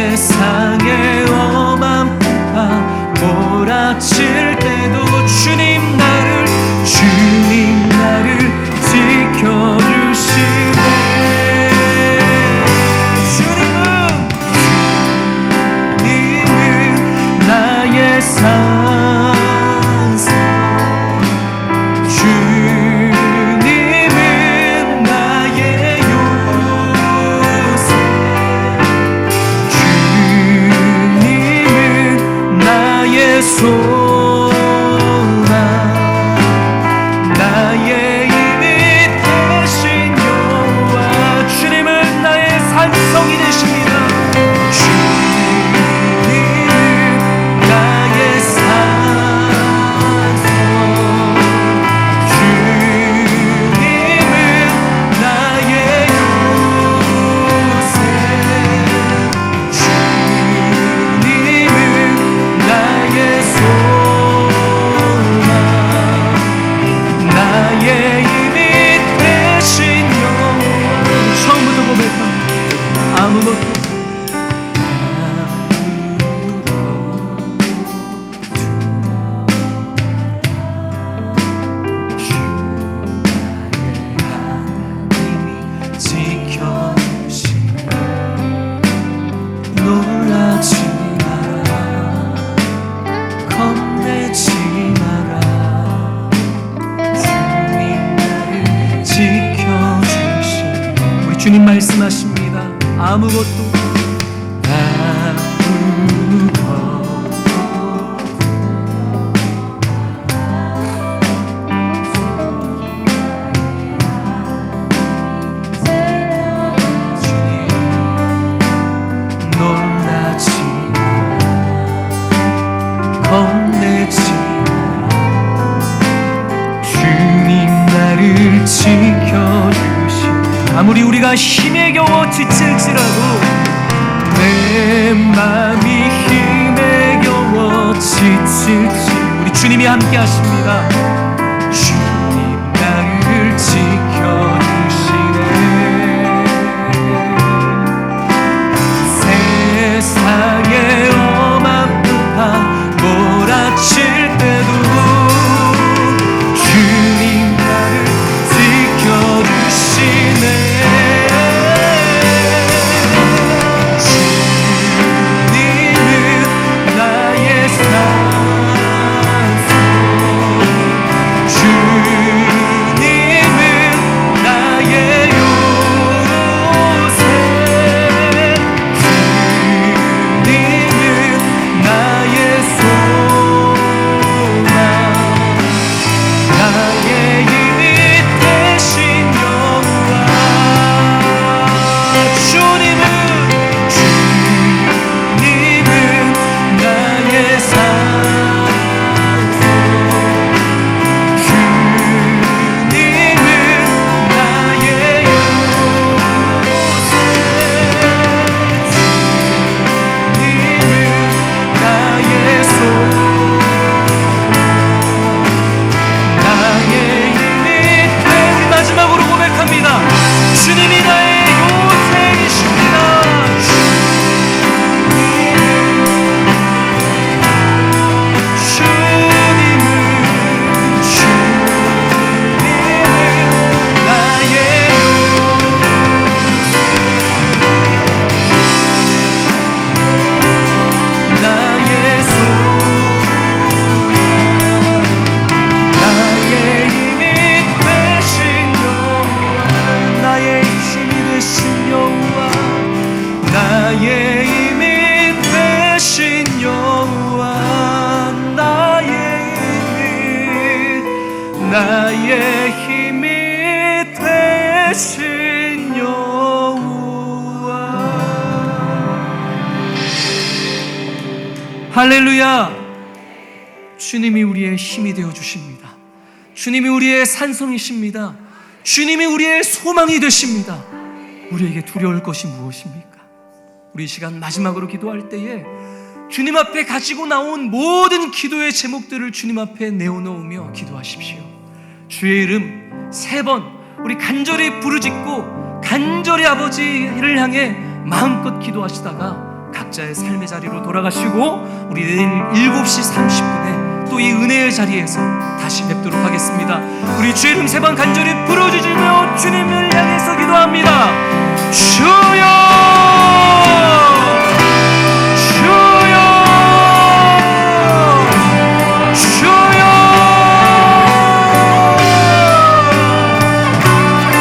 세상의 엄한 풍파 몰아칠 때도 주님 나를 지켜주시네. 주님은 나의 산성, 주님은 나의 요새, 주님은 나의 소망, 나의 산성이 되십니다. 주님은 나의 산성, 주님은 나의 요새, 주님은 나의 소망, 나의 힘이 되신 영원. 처음부터 고백합니다. 아무것도 주 나의 하나님이 지켜주시네. 놀라지 마라. 겁내지 마라. 주님 나를 지켜 아무것도 놀라지 겁내지 주님 나를 지켜주시. 아무리 우리가 힘에 겨워 지칠지라도 내 맘이 힘에 겨워 지칠지 우리 주님이 함께 하십니다. 주님 나를 지켜주시네. 세상에 엄한 풍파 몰아칠 때도 주님 나를 지켜주시네. 주님은 나의 산소, 주님은 나의 요새, 주님은 나의 소망, 나의 힘이 되신 여호와. 주님은 나의 산소, 주님은 나의 요새, 주님은 나의 소망, 나의 힘이 되. 우리 마지막으로 고백합니다. 주님이 나의 요새이십니다. 나의 힘이 되신 여호와. 할렐루야. 주님이 우리의 힘이 되어 주십니다. 주님이 우리의 산성이십니다. 주님이 우리의 소망이 되십니다. 우리에게 두려울 것이 무엇입니까? 우리 이 시간 마지막으로 기도할 때에 주님 앞에 가지고 나온 모든 기도의 제목들을 주님 앞에 내어놓으며 기도하십시오. 주의 이름 3번 우리 간절히 부르짖고 간절히 아버지를 향해 마음껏 기도하시다가 각자의 삶의 자리로 돌아가시고 우리 내일 7시 30분에 또 이 은혜의 자리에서 다시 뵙도록 하겠습니다. 우리 주의 이름 3번 간절히 부르짖으며 주님을 향해서 기도합니다. 주여